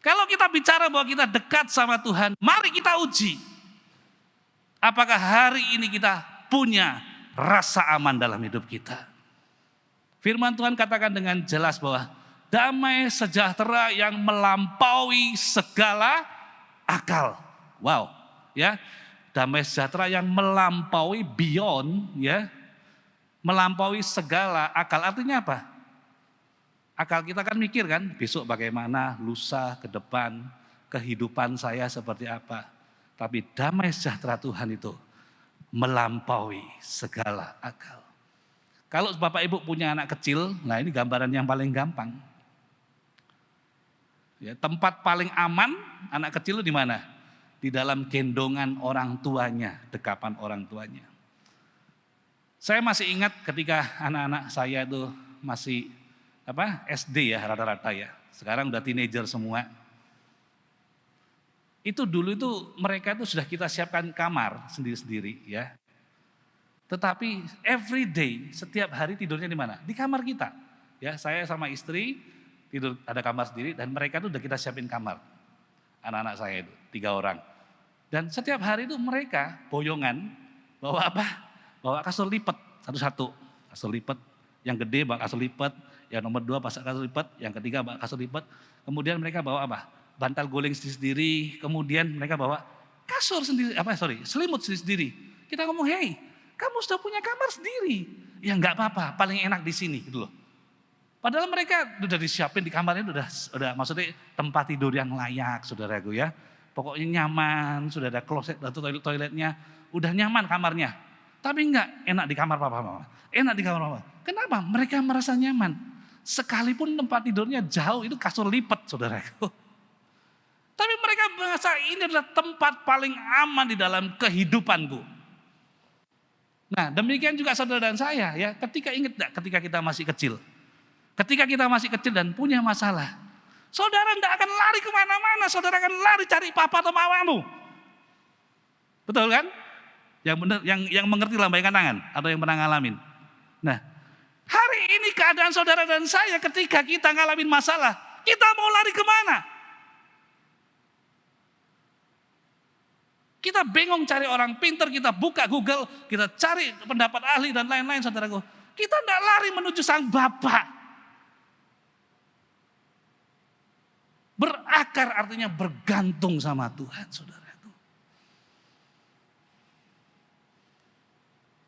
Kalau kita bicara bahwa kita dekat sama Tuhan, mari kita uji. Apakah hari ini kita punya rasa aman dalam hidup kita? Firman Tuhan katakan dengan jelas bahwa damai sejahtera yang melampaui segala akal. Wow, ya. Damai sejahtera yang melampaui beyond, ya. Melampaui segala akal. Artinya apa? Akal kita kan mikir kan, besok bagaimana, lusa, ke depan, kehidupan saya seperti apa. Tapi damai sejahtera Tuhan itu melampaui segala akal. Kalau Bapak Ibu punya anak kecil, nah ini gambaran yang paling gampang. Ya, tempat paling aman anak kecil itu di mana? Di dalam gendongan orang tuanya, dekapan orang tuanya. Saya masih ingat ketika anak-anak saya itu masih SD ya rata-rata ya. Sekarang udah teenager semua. Itu dulu itu mereka itu sudah kita siapkan kamar sendiri-sendiri ya. Tetapi every day, setiap hari tidurnya di mana? Di kamar kita. Ya, saya sama istri tidur ada kamar sendiri dan mereka itu udah kita siapin kamar. Anak-anak saya itu 3 orang. Dan setiap hari itu mereka boyongan bawa apa? Bawa kasur lipat satu-satu. Kasur lipat, yang gede bawa kasur lipat, yang nomor 2 pasang kasur lipat, yang ketiga bawa kasur lipat. Kemudian mereka bawa apa? Bantal guling sendiri, kemudian mereka bawa kasur sendiri, selimut sendiri. Kita ngomong, "Hey, kamu sudah punya kamar sendiri." Ya enggak apa-apa, paling enak di sini gitu loh. Padahal mereka udah disiapin di kamarnya, udah maksudnya tempat tidur yang layak, saudaraku ya. Pokoknya nyaman, sudah ada kloset atau toiletnya, udah nyaman kamarnya. Tapi enggak enak di kamar papa mama, enak di kamar mama. Kenapa? Mereka merasa nyaman. Sekalipun tempat tidurnya jauh, itu kasur lipat, saudaraku. Tapi mereka merasa ini adalah tempat paling aman di dalam kehidupanku. Nah, demikian juga saudara dan saya ya, ketika kita masih kecil. Ketika kita masih kecil dan punya masalah, saudara tidak akan lari kemana-mana, saudara akan lari cari papa atau mamamu. Betul kan? Yang benar, yang mengerti lambaikan tangan atau yang pernah ngalamin. Nah, hari ini keadaan saudara dan saya ketika kita ngalamin masalah, kita mau lari kemana? Kita bingung cari orang pintar, kita buka Google, kita cari pendapat ahli dan lain-lain, saudaraku. Kita tidak lari menuju sang Bapa. Berakar artinya bergantung sama Tuhan, saudaraku.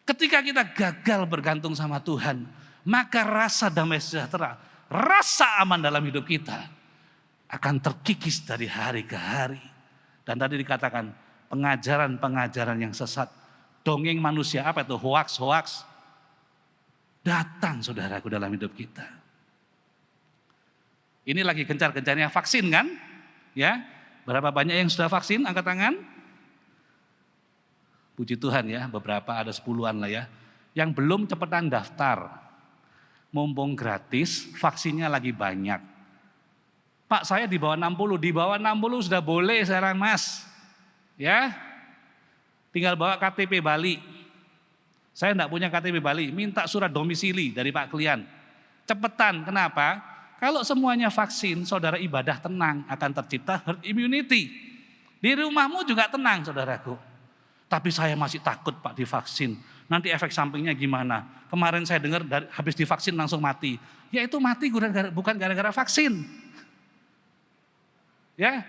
Ketika kita gagal bergantung sama Tuhan, maka rasa damai sejahtera, rasa aman dalam hidup kita akan terkikis dari hari ke hari. Dan tadi dikatakan pengajaran-pengajaran yang sesat, dongeng manusia, apa itu, hoax datang, saudaraku, dalam hidup kita. Ini lagi gencar-gencarnya vaksin kan? Ya, berapa banyak yang sudah vaksin? Angkat tangan. Puji Tuhan ya, beberapa ada 10-an lah ya. Yang belum cepetan daftar. Mumpung gratis, vaksinnya lagi banyak. Pak, saya di bawah 60 sudah boleh sekarang Mas. Ya, tinggal bawa KTP Bali. Saya enggak punya KTP Bali, minta surat domisili dari Pak Klian. Cepetan, kenapa? Kalau semuanya vaksin, saudara ibadah tenang, akan tercipta herd immunity. Di rumahmu juga tenang, saudaraku. Tapi saya masih takut Pak divaksin. Nanti efek sampingnya gimana? Kemarin saya dengar habis divaksin langsung mati. Ya itu mati bukan gara-gara vaksin. Ya,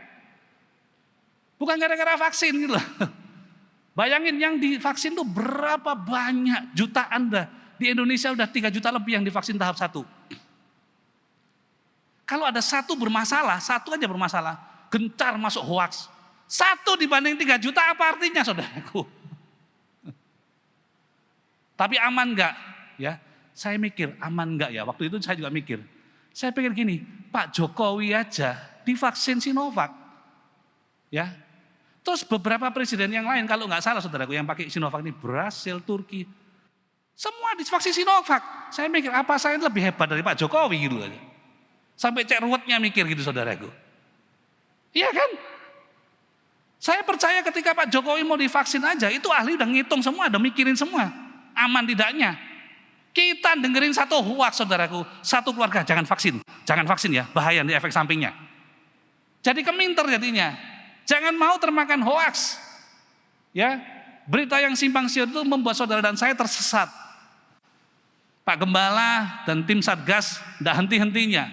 bukan gara-gara vaksin gitu loh. Bayangin yang divaksin tuh berapa banyak, jutaan dah. Di Indonesia udah 3 juta lebih yang divaksin tahap 1. Kalau ada satu aja bermasalah, gencar masuk hoax. 1 dibanding 3 juta apa artinya, saudaraku? Tapi aman enggak? Ya, saya mikir aman enggak ya? Waktu itu saya juga mikir. Saya pikir gini, Pak Jokowi aja divaksin Sinovac. Ya. Terus beberapa presiden yang lain, kalau enggak salah saudaraku, yang pakai Sinovac ini Brasil, Turki, semua divaksin Sinovac. Saya mikir apa saya lebih hebat dari Pak Jokowi gitu aja. Sampai cek ruwetnya mikir gitu, saudaraku. Iya kan? Saya percaya ketika Pak Jokowi mau divaksin aja, itu ahli udah ngitung semua, udah mikirin semua. Aman tidaknya. Kita dengerin satu hoax, saudaraku. Satu keluarga, jangan vaksin ya, bahaya nanti efek sampingnya. Jadi keminter jadinya. Jangan mau termakan hoax. Ya, berita yang simpang siur itu membuat saudara dan saya tersesat. Pak Gembala dan tim Satgas tidak henti-hentinya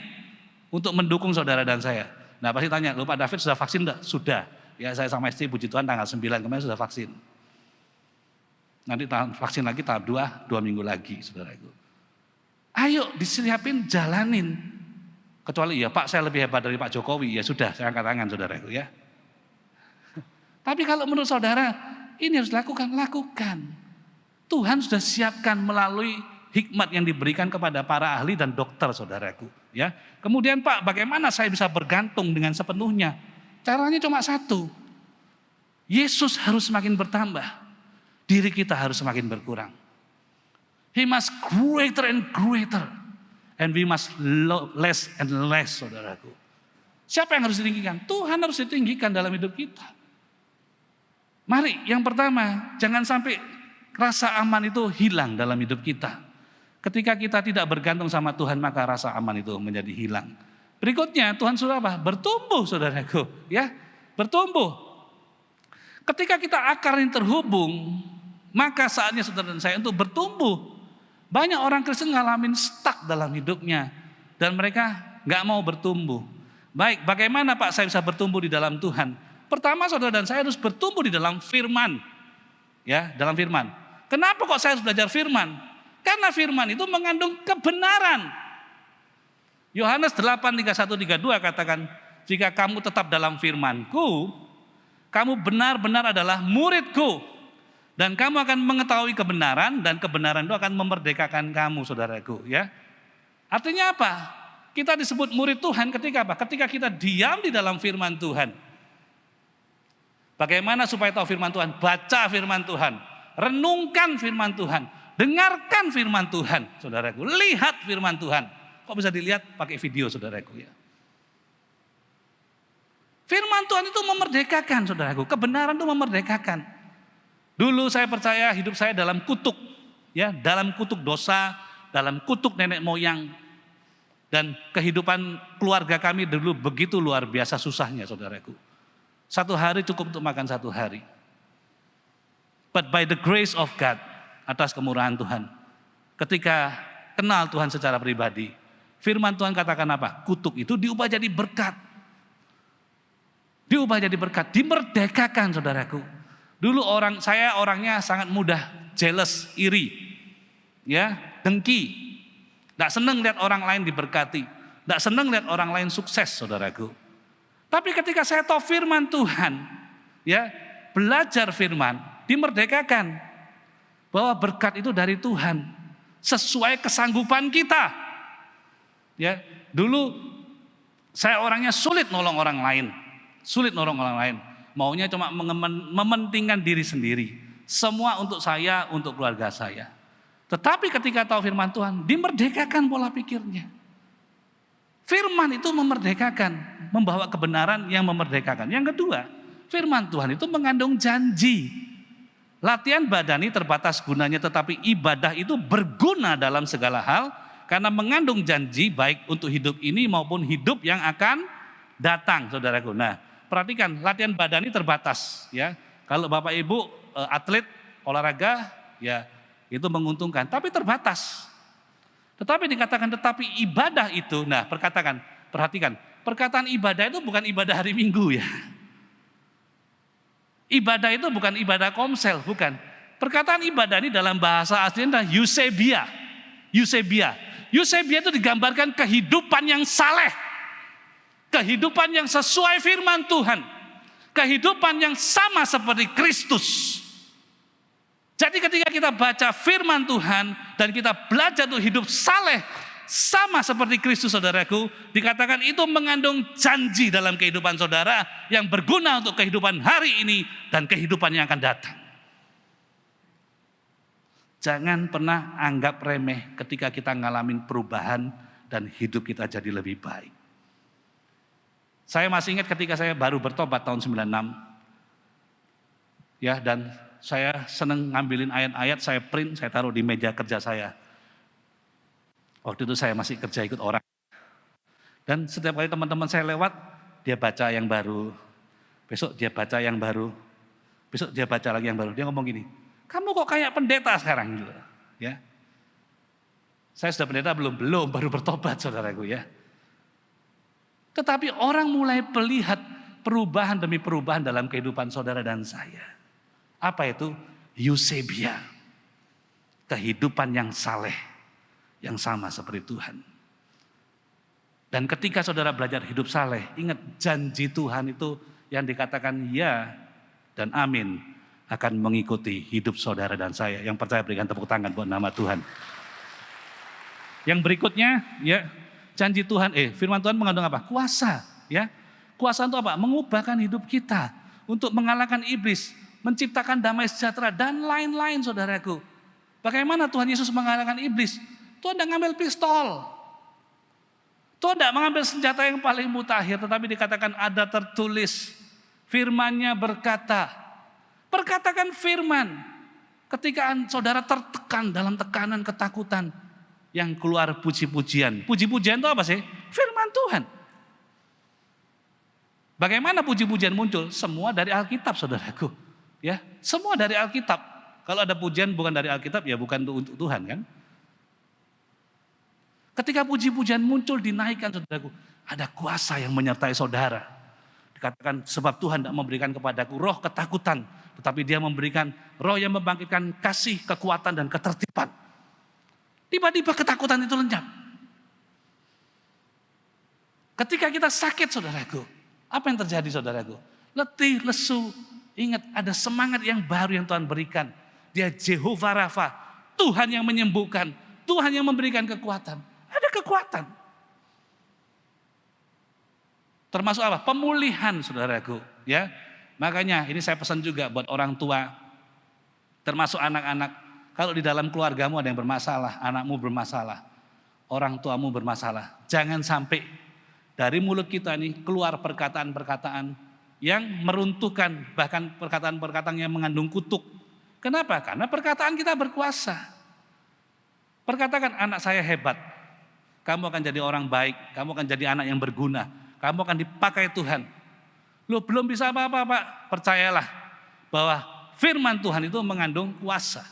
untuk mendukung saudara dan saya. Nah pasti tanya, Pak David sudah vaksin enggak? Sudah. Ya saya sama istri puji Tuhan tanggal 9 kemarin sudah vaksin. Nanti vaksin lagi tahap 2 minggu lagi, saudaraku. Ayo disiapin, jalanin. Kecuali ya Pak saya lebih hebat dari Pak Jokowi, ya sudah saya angkat tangan, saudaraku ya. Tapi kalau menurut saudara, ini harus lakukan. Tuhan sudah siapkan melalui hikmat yang diberikan kepada para ahli dan dokter, saudaraku. Ya. Kemudian Pak, bagaimana saya bisa bergantung dengan sepenuhnya? Caranya cuma satu. Yesus harus semakin bertambah. Diri kita harus semakin berkurang. He must greater and greater. And we must less and less, saudaraku. Siapa yang harus ditinggikan? Tuhan harus ditinggikan dalam hidup kita. Mari, yang pertama, jangan sampai rasa aman itu hilang dalam hidup kita. Ketika kita tidak bergantung sama Tuhan, maka rasa aman itu menjadi hilang. Berikutnya, Tuhan suruh apa? Bertumbuh, saudaraku. Ya, bertumbuh. Ketika kita akar yang terhubung, maka saatnya saudara dan saya untuk bertumbuh. Banyak orang Kristen ngalamin stuck dalam hidupnya. Dan mereka gak mau bertumbuh. Baik, bagaimana Pak saya bisa bertumbuh di dalam Tuhan? Pertama, saudara dan saya harus bertumbuh di dalam firman. Ya, dalam firman. Kenapa kok saya harus belajar firman? Karena firman itu mengandung kebenaran. Yohanes 8:31-32 katakan, jika kamu tetap dalam firman-Ku, kamu benar-benar adalah murid-Ku, dan kamu akan mengetahui kebenaran, dan kebenaran itu akan memerdekakan kamu, saudaraku. Ya, artinya apa? Kita disebut murid Tuhan ketika apa? Ketika kita diam di dalam firman Tuhan. Bagaimana supaya tahu firman Tuhan? Baca firman Tuhan, renungkan firman Tuhan, dengarkan firman Tuhan, saudaraku. Lihat firman Tuhan. Kok bisa dilihat? Pakai video, saudaraku ya. Firman Tuhan itu memerdekakan, saudaraku. Kebenaran itu memerdekakan. Dulu saya percaya hidup saya dalam kutuk, ya, dalam kutuk dosa, dalam kutuk nenek moyang, dan kehidupan keluarga kami dulu begitu luar biasa susahnya, saudaraku. Satu hari cukup untuk makan satu hari. But by the grace of God, atas kemurahan Tuhan, ketika kenal Tuhan secara pribadi, firman Tuhan katakan apa? Kutuk itu diubah jadi berkat. Diubah jadi berkat, dimerdekakan, saudaraku. Dulu saya orangnya sangat mudah jealous, iri, ya, dengki. Tidak senang lihat orang lain diberkati, tidak senang lihat orang lain sukses, saudaraku. Tapi ketika saya tahu firman Tuhan, ya, belajar firman, dimerdekakan bahwa berkat itu dari Tuhan, sesuai kesanggupan kita. Ya, dulu saya orangnya sulit nolong orang lain, maunya cuma mementingkan diri sendiri, semua untuk saya, untuk keluarga saya. Tetapi ketika tahu firman Tuhan, dimerdekakan pola pikirnya. Firman itu memerdekakan, membawa kebenaran yang memerdekakan. Yang kedua, firman Tuhan itu mengandung janji. Latihan badani terbatas gunanya, tetapi ibadah itu berguna dalam segala hal karena mengandung janji baik untuk hidup ini maupun hidup yang akan datang, saudaraku. Nah, perhatikan, latihan badani terbatas, ya. Kalau Bapak Ibu atlet olahraga, ya, itu menguntungkan, tapi terbatas. Tetapi dikatakan tetapi ibadah itu, nah perhatikan, perkataan ibadah itu bukan ibadah hari Minggu, ya. Ibadah itu bukan ibadah komsel, bukan. Perkataan ibadah ini dalam bahasa aslinya adalah eusebia. Eusebia itu digambarkan kehidupan yang saleh, kehidupan yang sesuai firman Tuhan, kehidupan yang sama seperti Kristus. Jadi ketika kita baca firman Tuhan dan kita belajar untuk hidup saleh sama seperti Kristus, saudaraku, dikatakan itu mengandung janji dalam kehidupan saudara yang berguna untuk kehidupan hari ini dan kehidupan yang akan datang. Jangan pernah anggap remeh ketika kita ngalamin perubahan dan hidup kita jadi lebih baik. Saya masih ingat ketika saya baru bertobat tahun 96. Ya, dan saya senang ngambilin ayat-ayat, saya print, saya taruh di meja kerja saya. Waktu itu saya masih kerja ikut orang. Dan setiap kali teman-teman saya lewat, dia baca yang baru. Besok dia baca yang baru. Besok dia baca lagi yang baru. Dia ngomong gini, kamu kok kayak pendeta sekarang gitu. Ya. Saya sudah pendeta belum, baru bertobat, saudaraku, ya. Tetapi orang mulai melihat perubahan demi perubahan dalam kehidupan saudara dan saya. Apa itu? Eusebia. Kehidupan yang saleh, yang sama seperti Tuhan. Dan ketika saudara belajar hidup saleh, ingat janji Tuhan itu yang dikatakan ya dan amin akan mengikuti hidup saudara dan saya. Yang percaya berikan tepuk tangan buat nama Tuhan. Yang berikutnya, ya, janji Tuhan, firman Tuhan mengandung apa? Kuasa, ya. Kuasa itu apa? Mengubahkan hidup kita untuk mengalahkan iblis, menciptakan damai sejahtera dan lain-lain, saudaraku. Bagaimana Tuhan Yesus mengalahkan iblis? Tuhan tidak mengambil pistol. Tuhan tidak mengambil senjata yang paling mutakhir, tetapi dikatakan ada tertulis, firman-Nya berkata. Perkatakan firman. Ketika saudara tertekan dalam tekanan ketakutan, yang keluar puji-pujian. Puji-pujian itu apa sih? Firman Tuhan. Bagaimana puji-pujian muncul? Semua dari Alkitab, saudaraku. Ya, semua dari Alkitab. Kalau ada pujian bukan dari Alkitab, ya bukan untuk Tuhan, kan? Ketika puji-pujian muncul, dinaikkan, saudaraku, ada kuasa yang menyertai saudara. Dikatakan sebab Tuhan tidak memberikan kepadaku roh ketakutan, tetapi Dia memberikan roh yang membangkitkan kasih, kekuatan dan ketertiban. Tiba-tiba ketakutan itu lenyap. Ketika kita sakit saudaraku, apa yang terjadi saudaraku? Letih, lesu. Ingat ada semangat yang baru yang Tuhan berikan. Dia Jehovah Rafa, Tuhan yang menyembuhkan, Tuhan yang memberikan kekuatan. Ada kekuatan. Termasuk apa? Pemulihan saudaraku. Ya, makanya ini saya pesan juga buat orang tua, termasuk anak-anak. Kalau di dalam keluargamu ada yang bermasalah, anakmu bermasalah, orang tuamu bermasalah, jangan sampai dari mulut kita nih keluar perkataan-perkataan yang meruntuhkan, bahkan perkataan-perkataan yang mengandung kutuk. Kenapa? Karena perkataan kita berkuasa. Perkatakan, anak saya hebat, kamu akan jadi orang baik, kamu akan jadi anak yang berguna, kamu akan dipakai Tuhan. Lu belum bisa apa-apa Pak, percayalah bahwa firman Tuhan itu mengandung kuasa.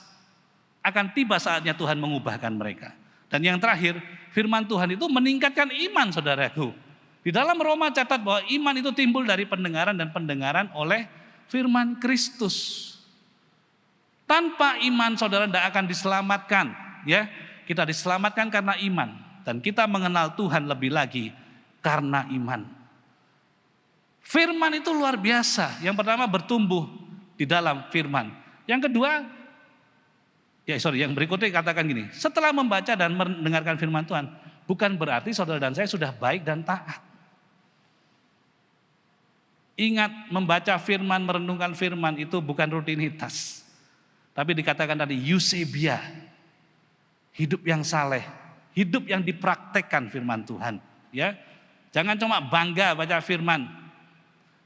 Akan tiba saatnya Tuhan mengubahkan mereka. Dan yang terakhir, firman Tuhan itu meningkatkan iman saudaraku. Di dalam Roma catat bahwa iman itu timbul dari pendengaran dan pendengaran oleh firman Kristus. Tanpa iman saudara tidak akan diselamatkan. Ya, kita diselamatkan karena iman. Dan kita mengenal Tuhan lebih lagi karena iman. Firman itu luar biasa. Yang pertama bertumbuh di dalam firman. Yang kedua, yang berikutnya katakan gini. Setelah membaca dan mendengarkan firman Tuhan, bukan berarti saudara dan saya sudah baik dan taat. Ingat, membaca firman, merenungkan firman itu bukan rutinitas. Tapi dikatakan tadi eusebia, hidup yang saleh, hidup yang dipraktekkan firman Tuhan. Ya, jangan cuma bangga baca firman,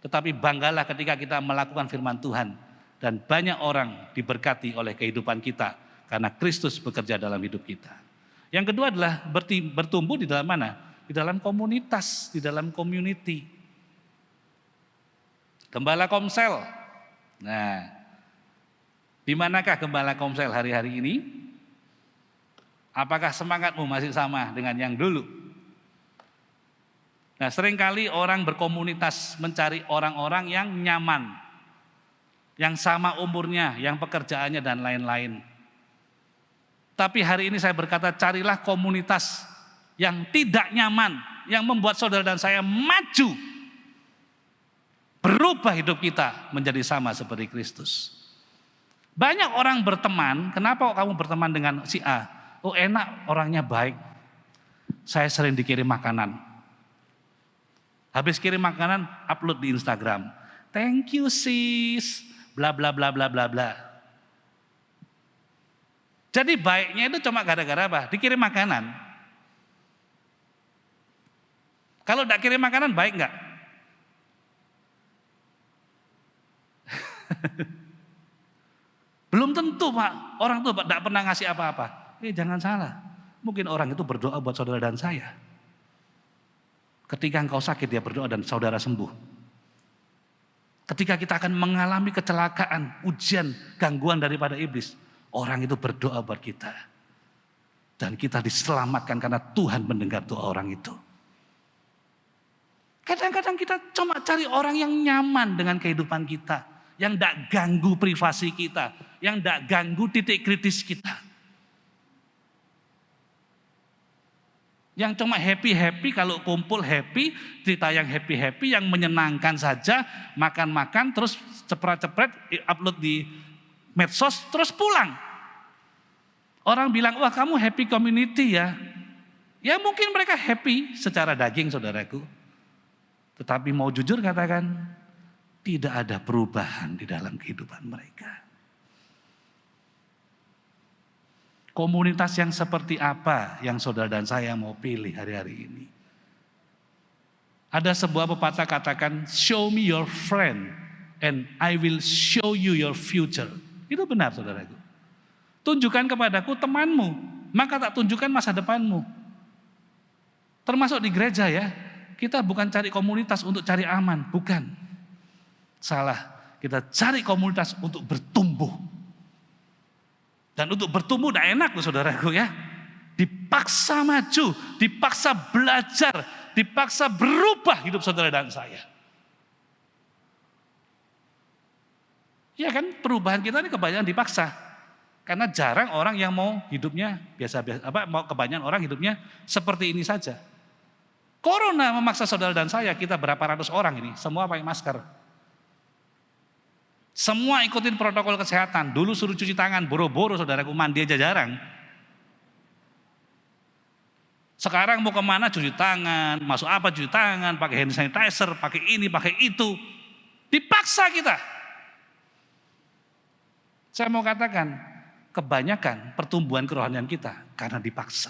tetapi banggalah ketika kita melakukan firman Tuhan. Dan banyak orang diberkati oleh kehidupan kita karena Kristus bekerja dalam hidup kita. Yang kedua adalah bertumbuh di dalam mana? Di dalam komunitas, di dalam community. Gembala Komsel. Nah, di manakah Gembala Komsel hari-hari ini? Apakah semangatmu masih sama dengan yang dulu? Nah, seringkali orang berkomunitas mencari orang-orang yang nyaman, yang sama umurnya, yang pekerjaannya dan lain-lain. Tapi hari ini saya berkata, carilah komunitas yang tidak nyaman, yang membuat saudara dan saya maju, berubah hidup kita menjadi sama seperti Kristus. Banyak orang berteman, kenapa kamu berteman dengan si A? Oh enak, orangnya baik. Saya sering dikirim makanan. Habis kirim makanan, upload di Instagram. Thank you sis, bla bla bla bla bla bla. Jadi baiknya itu cuma gara-gara apa? Dikirim makanan. Kalau tidak kirim makanan baik enggak? Belum tentu Pak, orang itu tidak pernah ngasih apa-apa. Jangan salah, mungkin orang itu berdoa buat saudara dan saya. Ketika engkau sakit dia berdoa dan saudara sembuh. Ketika kita akan mengalami kecelakaan, ujian, gangguan daripada iblis, orang itu berdoa buat kita. Dan kita diselamatkan karena Tuhan mendengar doa orang itu. Kadang-kadang kita cuma cari orang yang nyaman dengan kehidupan kita. Yang tidak ganggu privasi kita, yang tidak ganggu titik kritis kita. Yang cuma happy-happy, kalau kumpul happy, cerita yang happy-happy, yang menyenangkan saja, makan-makan, terus cepret-cepret, upload di medsos, terus pulang. Orang bilang, wah kamu happy community ya. Ya mungkin mereka happy secara daging saudaraku. Tetapi mau jujur katakan, tidak ada perubahan di dalam kehidupan mereka. Komunitas yang seperti apa yang saudara dan saya mau pilih hari-hari ini? Ada sebuah pepatah katakan, show me your friend and I will show you your future. Itu benar saudaraku. Tunjukkan kepadaku temanmu, maka tak tunjukkan masa depanmu. Termasuk di gereja ya, kita bukan cari komunitas untuk cari aman, bukan. Salah, kita cari komunitas untuk bertumbuh. Dan untuk bertumbuh tidak enak loh saudaraku ya. Dipaksa maju, dipaksa belajar, dipaksa berubah hidup saudara dan saya. Ya kan, perubahan kita ini kebanyakan dipaksa. Karena jarang orang yang mau hidupnya biasa-biasa, kebanyakan orang hidupnya seperti ini saja. Corona memaksa saudara dan saya, kita berapa ratus orang ini, semua pakai masker. Semua ikutin protokol kesehatan. Dulu suruh cuci tangan, boro-boro saudaraku, mandi aja jarang. Sekarang mau kemana cuci tangan, masuk apa cuci tangan, pakai hand sanitizer, pakai ini, pakai itu. Dipaksa kita. Saya mau katakan, kebanyakan pertumbuhan kerohanian kita karena dipaksa.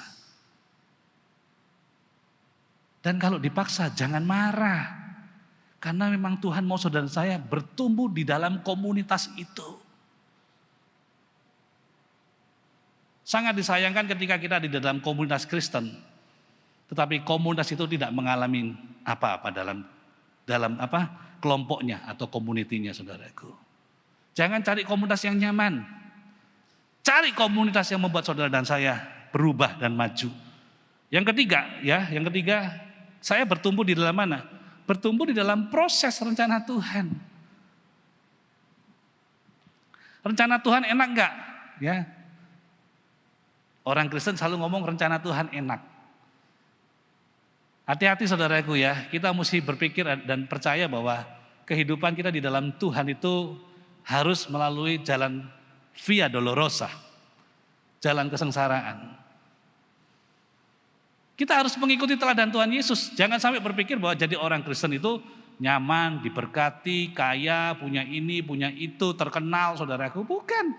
Dan kalau dipaksa jangan marah. Karena memang Tuhan mau saudara saya bertumbuh di dalam komunitas itu. Sangat disayangkan ketika kita di dalam komunitas Kristen, tetapi komunitas itu tidak mengalami apa-apa dalam kelompoknya atau komunitinya, saudaraku. Jangan cari komunitas yang nyaman. Cari komunitas yang membuat saudara dan saya berubah dan maju. Yang ketiga, saya bertumbuh di dalam mana? Bertumbuh di dalam proses rencana Tuhan. Rencana Tuhan enak enggak? Ya. Orang Kristen selalu ngomong rencana Tuhan enak. Hati-hati saudaraku ya, kita mesti berpikir dan percaya bahwa kehidupan kita di dalam Tuhan itu harus melalui jalan via dolorosa, jalan kesengsaraan. Kita harus mengikuti teladan Tuhan Yesus. Jangan sampai berpikir bahwa jadi orang Kristen itu nyaman, diberkati, kaya, punya ini, punya itu, terkenal, saudaraku. Bukan.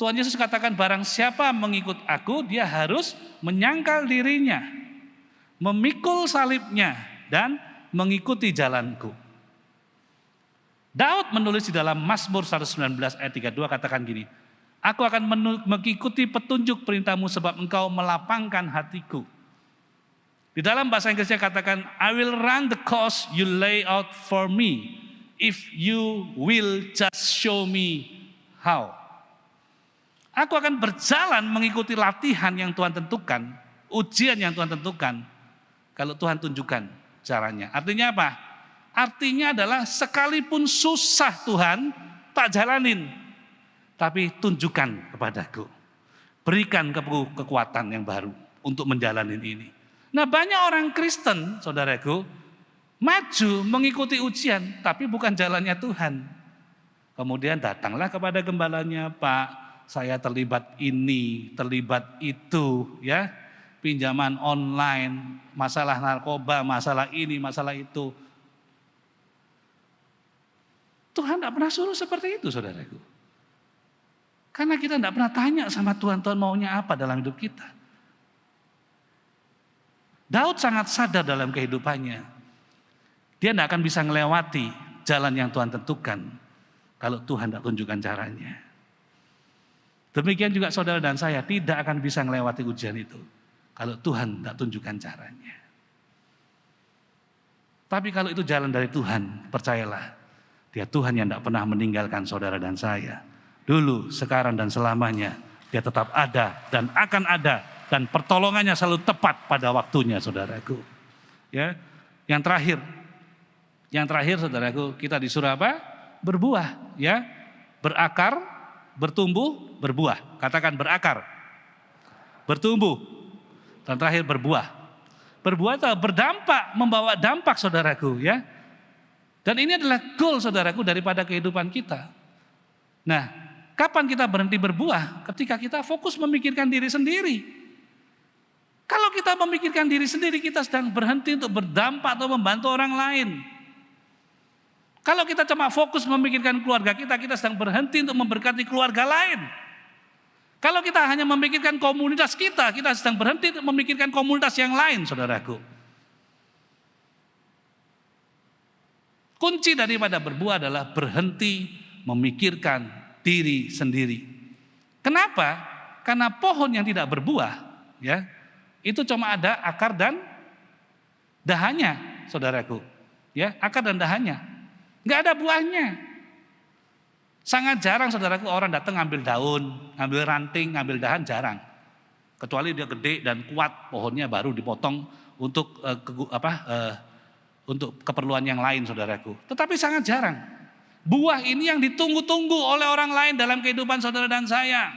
Tuhan Yesus katakan barang siapa mengikut aku, dia harus menyangkal dirinya, memikul salibnya, dan mengikuti jalanku. Daud menulis di dalam Mazmur 119 ayat 32 katakan gini, aku akan mengikuti petunjuk perintahmu sebab engkau melapangkan hatiku. Di dalam bahasa Inggrisnya katakan, I will run the course you lay out for me if you will just show me how. Aku akan berjalan mengikuti latihan yang Tuhan tentukan, ujian yang Tuhan tentukan, kalau Tuhan tunjukkan caranya. Artinya apa? Artinya adalah sekalipun susah Tuhan, tak jalanin. Tapi tunjukkan kepadaku. Berikan kekuatan yang baru untuk menjalani ini. Nah banyak orang Kristen, saudaraku, maju mengikuti ujian, tapi bukan jalannya Tuhan. Kemudian datanglah kepada gembalanya, Pak, saya terlibat ini, terlibat itu, ya, pinjaman online, masalah narkoba, masalah ini, masalah itu. Tuhan tidak pernah suruh seperti itu, saudaraku. Karena kita tidak pernah tanya sama Tuhan maunya apa dalam hidup kita. Daud sangat sadar dalam kehidupannya. Dia tidak akan bisa melewati jalan yang Tuhan tentukan kalau Tuhan tidak tunjukkan caranya. Demikian juga saudara dan saya tidak akan bisa melewati ujian itu kalau Tuhan tidak tunjukkan caranya. Tapi kalau itu jalan dari Tuhan, percayalah, dia Tuhan yang tidak pernah meninggalkan saudara dan saya. Dulu, sekarang, dan selamanya. Dia tetap ada dan akan ada. Dan pertolongannya selalu tepat pada waktunya, saudaraku. Ya, yang terakhir, saudaraku, kita disuruh apa? Berbuah, ya, berakar, bertumbuh, berbuah. Katakan berakar, bertumbuh, dan terakhir berbuah. Berbuah itu berdampak, membawa dampak, saudaraku, ya. Dan ini adalah goal, saudaraku, daripada kehidupan kita. Nah, kapan kita berhenti berbuah? Ketika kita fokus memikirkan diri sendiri. Kalau kita memikirkan diri sendiri, kita sedang berhenti untuk berdampak atau membantu orang lain. Kalau kita cuma fokus memikirkan keluarga kita, kita sedang berhenti untuk memberkati keluarga lain. Kalau kita hanya memikirkan komunitas kita sedang berhenti untuk memikirkan komunitas yang lain, saudaraku. Kunci daripada berbuah adalah berhenti memikirkan diri sendiri. Kenapa? Karena pohon yang tidak berbuah, ya, itu cuma ada akar dan dahannya, saudaraku. Ya, akar dan dahannya. Enggak ada buahnya. Sangat jarang, saudaraku, orang datang ngambil daun, ngambil ranting, ngambil dahan, jarang. Kecuali dia gede dan kuat, pohonnya baru dipotong untuk untuk keperluan yang lain, saudaraku. Tetapi sangat jarang. Buah ini yang ditunggu-tunggu oleh orang lain dalam kehidupan saudara dan saya.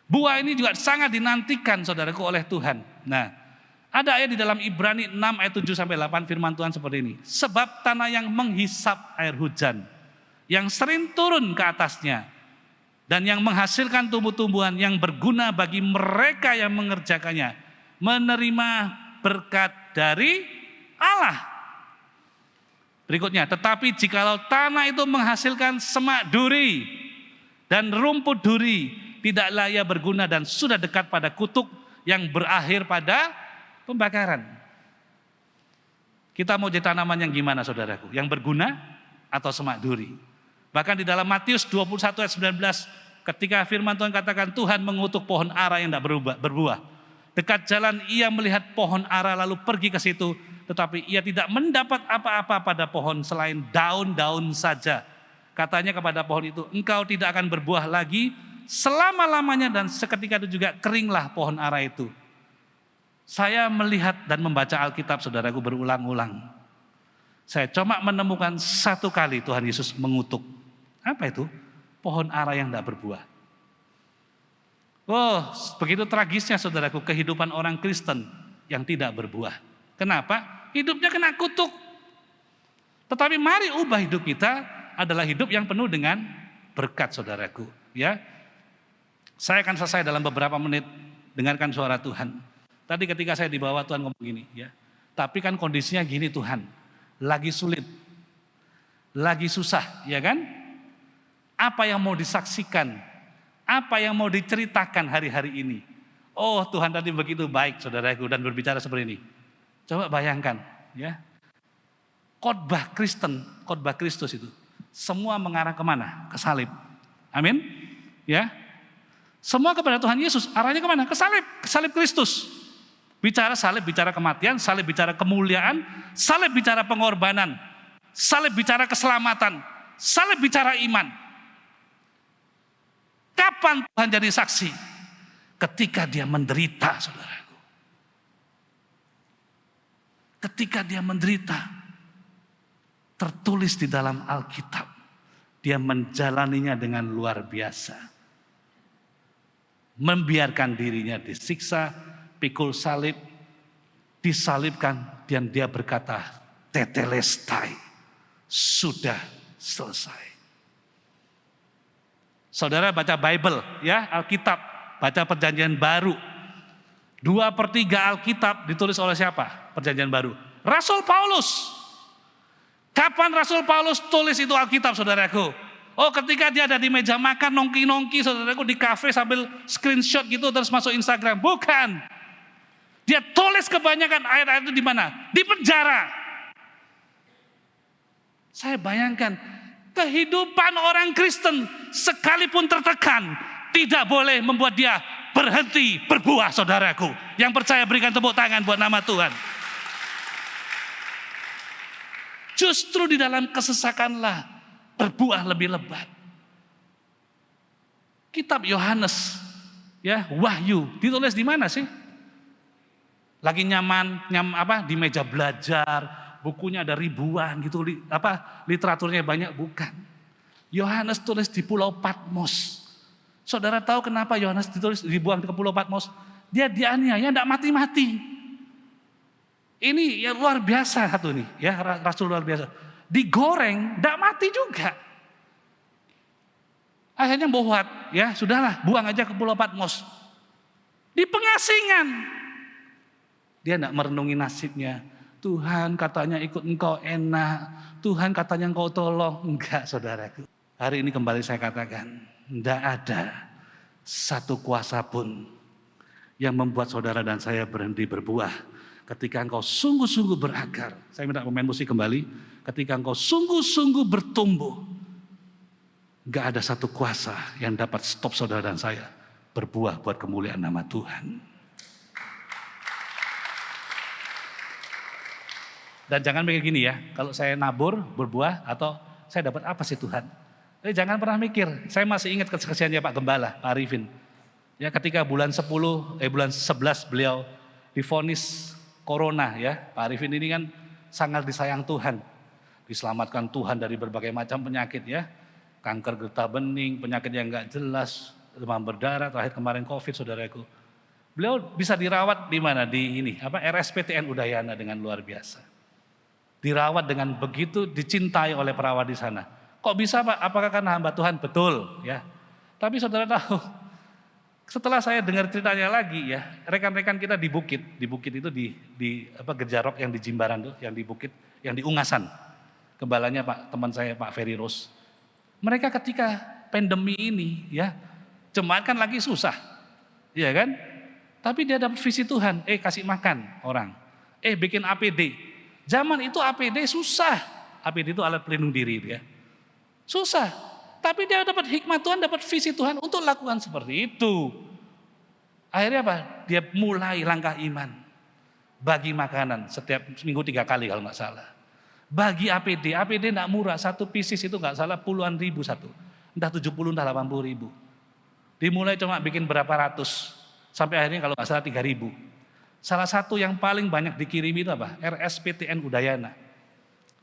Buah ini juga sangat dinantikan, saudaraku, oleh Tuhan. Nah, Ada ayat di dalam Ibrani 6 ayat 7 sampai 8 firman Tuhan seperti ini. Sebab tanah yang menghisap air hujan, yang sering turun ke atasnya, dan yang menghasilkan tumbuh-tumbuhan yang berguna bagi mereka yang mengerjakannya, menerima berkat dari Allah. Berikutnya, tetapi jikalau tanah itu menghasilkan semak duri dan rumput duri, tidaklah ia berguna dan sudah dekat pada kutuk yang berakhir pada pembakaran. Kita mau jadi tanaman yang gimana saudaraku? Yang berguna atau semak duri? Bahkan di dalam Matius 21 ayat 19, ketika firman Tuhan katakan Tuhan mengutuk pohon ara yang tidak berbuah. Dekat jalan ia melihat pohon ara lalu pergi ke situ, tetapi ia tidak mendapat apa-apa pada pohon selain daun-daun saja. Katanya kepada pohon itu, engkau tidak akan berbuah lagi selama-lamanya, dan seketika itu juga keringlah pohon ara itu. Saya melihat dan membaca Alkitab saudaraku berulang-ulang. Saya cuma menemukan satu kali Tuhan Yesus mengutuk. Apa itu? Pohon ara yang tidak berbuah. Oh, begitu tragisnya saudaraku kehidupan orang Kristen yang tidak berbuah. Kenapa? Hidupnya kena kutuk. Tetapi mari ubah hidup kita adalah hidup yang penuh dengan berkat saudaraku. Ya, saya akan selesai dalam beberapa menit. Dengarkan suara Tuhan. Tadi ketika saya dibawa Tuhan ngomong gini, ya. Tapi kan kondisinya gini Tuhan, lagi sulit, lagi susah, ya kan? Apa yang mau disaksikan? Apa yang mau diceritakan hari-hari ini? Oh Tuhan tadi begitu baik saudaraku dan berbicara seperti ini. Coba bayangkan, ya. Khotbah Kristen, khotbah Kristus itu semua mengarah kemana? Ke salib. Amin. Ya. Semua kepada Tuhan Yesus, arahnya kemana? Ke salib Kristus. Bicara salib, bicara kematian, salib bicara kemuliaan, salib bicara pengorbanan, salib bicara keselamatan, salib bicara iman. Kapan Tuhan jadi saksi? Ketika dia menderita, saudaraku. Ketika dia menderita, tertulis di dalam Alkitab, dia menjalaninya dengan luar biasa. Membiarkan dirinya disiksa, pikul salib, disalibkan, dan dia berkata, tetelestai, sudah selesai. Saudara baca Bible, ya, Alkitab, baca Perjanjian Baru. 2/3 Alkitab ditulis oleh siapa? Perjanjian Baru. Rasul Paulus. Kapan Rasul Paulus tulis itu Alkitab, saudaraku? Oh, ketika dia ada di meja makan nongki-nongki, saudaraku, di kafe sambil screenshot gitu terus masuk Instagram. Bukan. Dia tulis kebanyakan ayat-ayat itu di mana? Di penjara. Saya bayangkan kehidupan orang Kristen sekalipun tertekan tidak boleh membuat dia berhenti berbuah, saudaraku. Yang percaya berikan tepuk tangan buat nama Tuhan. Justru di dalam kesesakanlah berbuah lebih lebat. Kitab Yohanes, ya, Wahyu ditulis di mana sih? Lagi nyaman di meja belajar, bukunya ada ribuan gitu, literaturnya banyak, bukan. Yohanes tulis di Pulau Patmos. Saudara tahu kenapa Yohanes ditulis dibuang ke Pulau Patmos? Dia dianiaya, tidak mati-mati. Ini ya luar biasa satu nih, ya, rasul luar biasa. Digoreng, tidak mati juga. Akhirnya bohwat, ya sudahlah, buang aja ke Pulau Patmos. Di pengasingan, dia tidak merenungi nasibnya. Tuhan katanya ikut engkau enak, Tuhan katanya engkau tolong. Enggak, saudaraku. Hari ini kembali saya katakan, tidak ada satu kuasa pun yang membuat saudara dan saya berhenti berbuah. Ketika engkau sungguh-sungguh berakar, saya minta pemain musik kembali. Ketika engkau sungguh-sungguh bertumbuh, gak ada satu kuasa yang dapat stop saudara dan saya berbuah buat kemuliaan nama Tuhan. Dan jangan mikir gini ya, kalau saya nabur, berbuah, atau saya dapat apa sih Tuhan? Jangan pernah mikir, saya masih ingat kesaksiannya Pak Gembala, Pak Arifin. Ya, ketika bulan 11 beliau divonis corona, ya, Pak Arifin ini kan sangat disayang Tuhan. Diselamatkan Tuhan dari berbagai macam penyakit, ya. Kanker getah bening, penyakit yang gak jelas, demam berdarah, terakhir kemarin COVID, saudaraku. Beliau bisa dirawat di mana? Di ini, RSPTN Udayana dengan luar biasa. Dirawat dengan begitu, dicintai oleh perawat di sana. Kok bisa Pak? Apakah karena hamba Tuhan? Betul ya. Tapi saudara tahu, setelah saya dengar ceritanya lagi ya, rekan-rekan kita di bukit itu di Gejarok yang di Jimbaran tuh, yang di bukit, yang di Ungasan. Gembalanya teman saya Pak Ferry Rose. Mereka ketika pandemi ini ya, jemaat kan lagi susah. Iya kan? Tapi dia dapat visi Tuhan, kasih makan orang. Bikin APD. Zaman itu APD susah. APD itu alat pelindung diri ya. Susah. Tapi dia dapat hikmat Tuhan, dapat visi Tuhan untuk lakukan seperti itu. Akhirnya apa? Dia mulai langkah iman. Bagi makanan setiap minggu 3 kali kalau nggak salah. Bagi APD nggak murah. Satu pieces itu nggak salah puluhan ribu satu. Entah 70, entah 80 ribu. Dimulai cuma bikin berapa ratus. Sampai akhirnya kalau nggak salah 3.000. Salah satu yang paling banyak dikirim itu apa? RSPTN Udayana.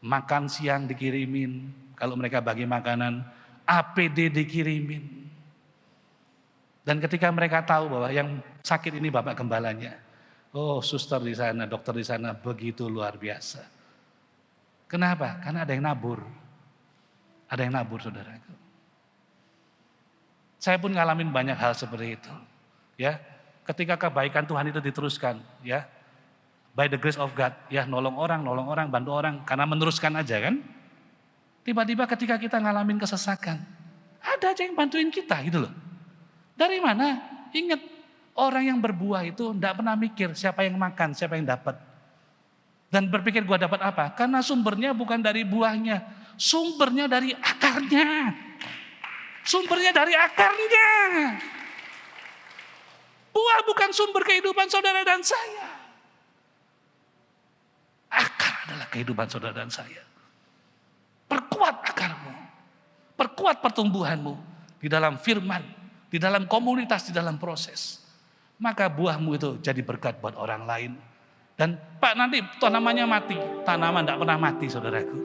Makan siang dikirimin. Kalau mereka bagi makanan, APD dikirimin. Dan ketika mereka tahu bahwa yang sakit ini Bapak Gembalanya. Oh, suster di sana, dokter di sana begitu luar biasa. Kenapa? Karena ada yang nabur. Ada yang nabur, saudaraku. Saya pun ngalamin banyak hal seperti itu. Ya, ketika kebaikan Tuhan itu diteruskan, ya, by the grace of God, ya, nolong orang, bantu orang, karena meneruskan aja kan. Tiba-tiba ketika kita ngalamin kesesakan, ada aja yang bantuin kita gitu loh. Dari mana? Ingat, orang yang berbuah itu tidak pernah mikir siapa yang makan, siapa yang dapat. Dan berpikir gua dapat apa? Karena sumbernya bukan dari buahnya, sumbernya dari akarnya. Sumbernya dari akarnya. Buah bukan sumber kehidupan saudara dan saya. Akar adalah kehidupan saudara dan saya. Perkuat akarmu. Perkuat pertumbuhanmu di dalam firman, di dalam komunitas, di dalam proses. Maka buahmu itu jadi berkat buat orang lain. Dan Pak nanti tanamannya mati. Tanaman tidak pernah mati saudaraku.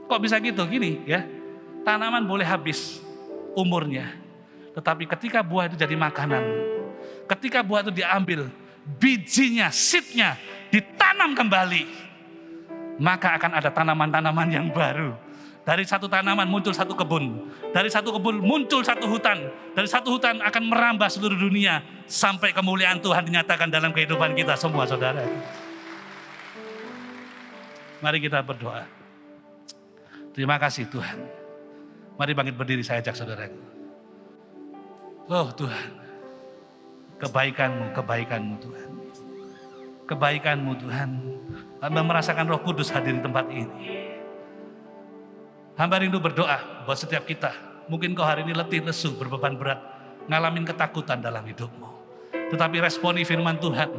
Kok bisa gitu? Gini ya. Tanaman boleh habis umurnya. Tetapi ketika buah itu jadi makanan. Ketika buah itu diambil. Bijinya, seednya ditanam kembali. Maka akan ada tanaman-tanaman yang baru. Dari satu tanaman muncul satu kebun. Dari satu kebun muncul satu hutan. Dari satu hutan akan merambah seluruh dunia. Sampai kemuliaan Tuhan dinyatakan dalam kehidupan kita semua saudara. Mari kita berdoa. Terima kasih Tuhan. Mari bangkit berdiri, saya ajak saudaraku. Oh Tuhan. Kebaikan-Mu Tuhan. Kebaikan-Mu Tuhan. Hamba merasakan Roh Kudus hadir di tempat ini. Hamba rindu berdoa buat setiap kita. Mungkin kau hari ini letih, lesu, berbeban berat. Ngalamin ketakutan dalam hidupmu. Tetapi responi firman Tuhan.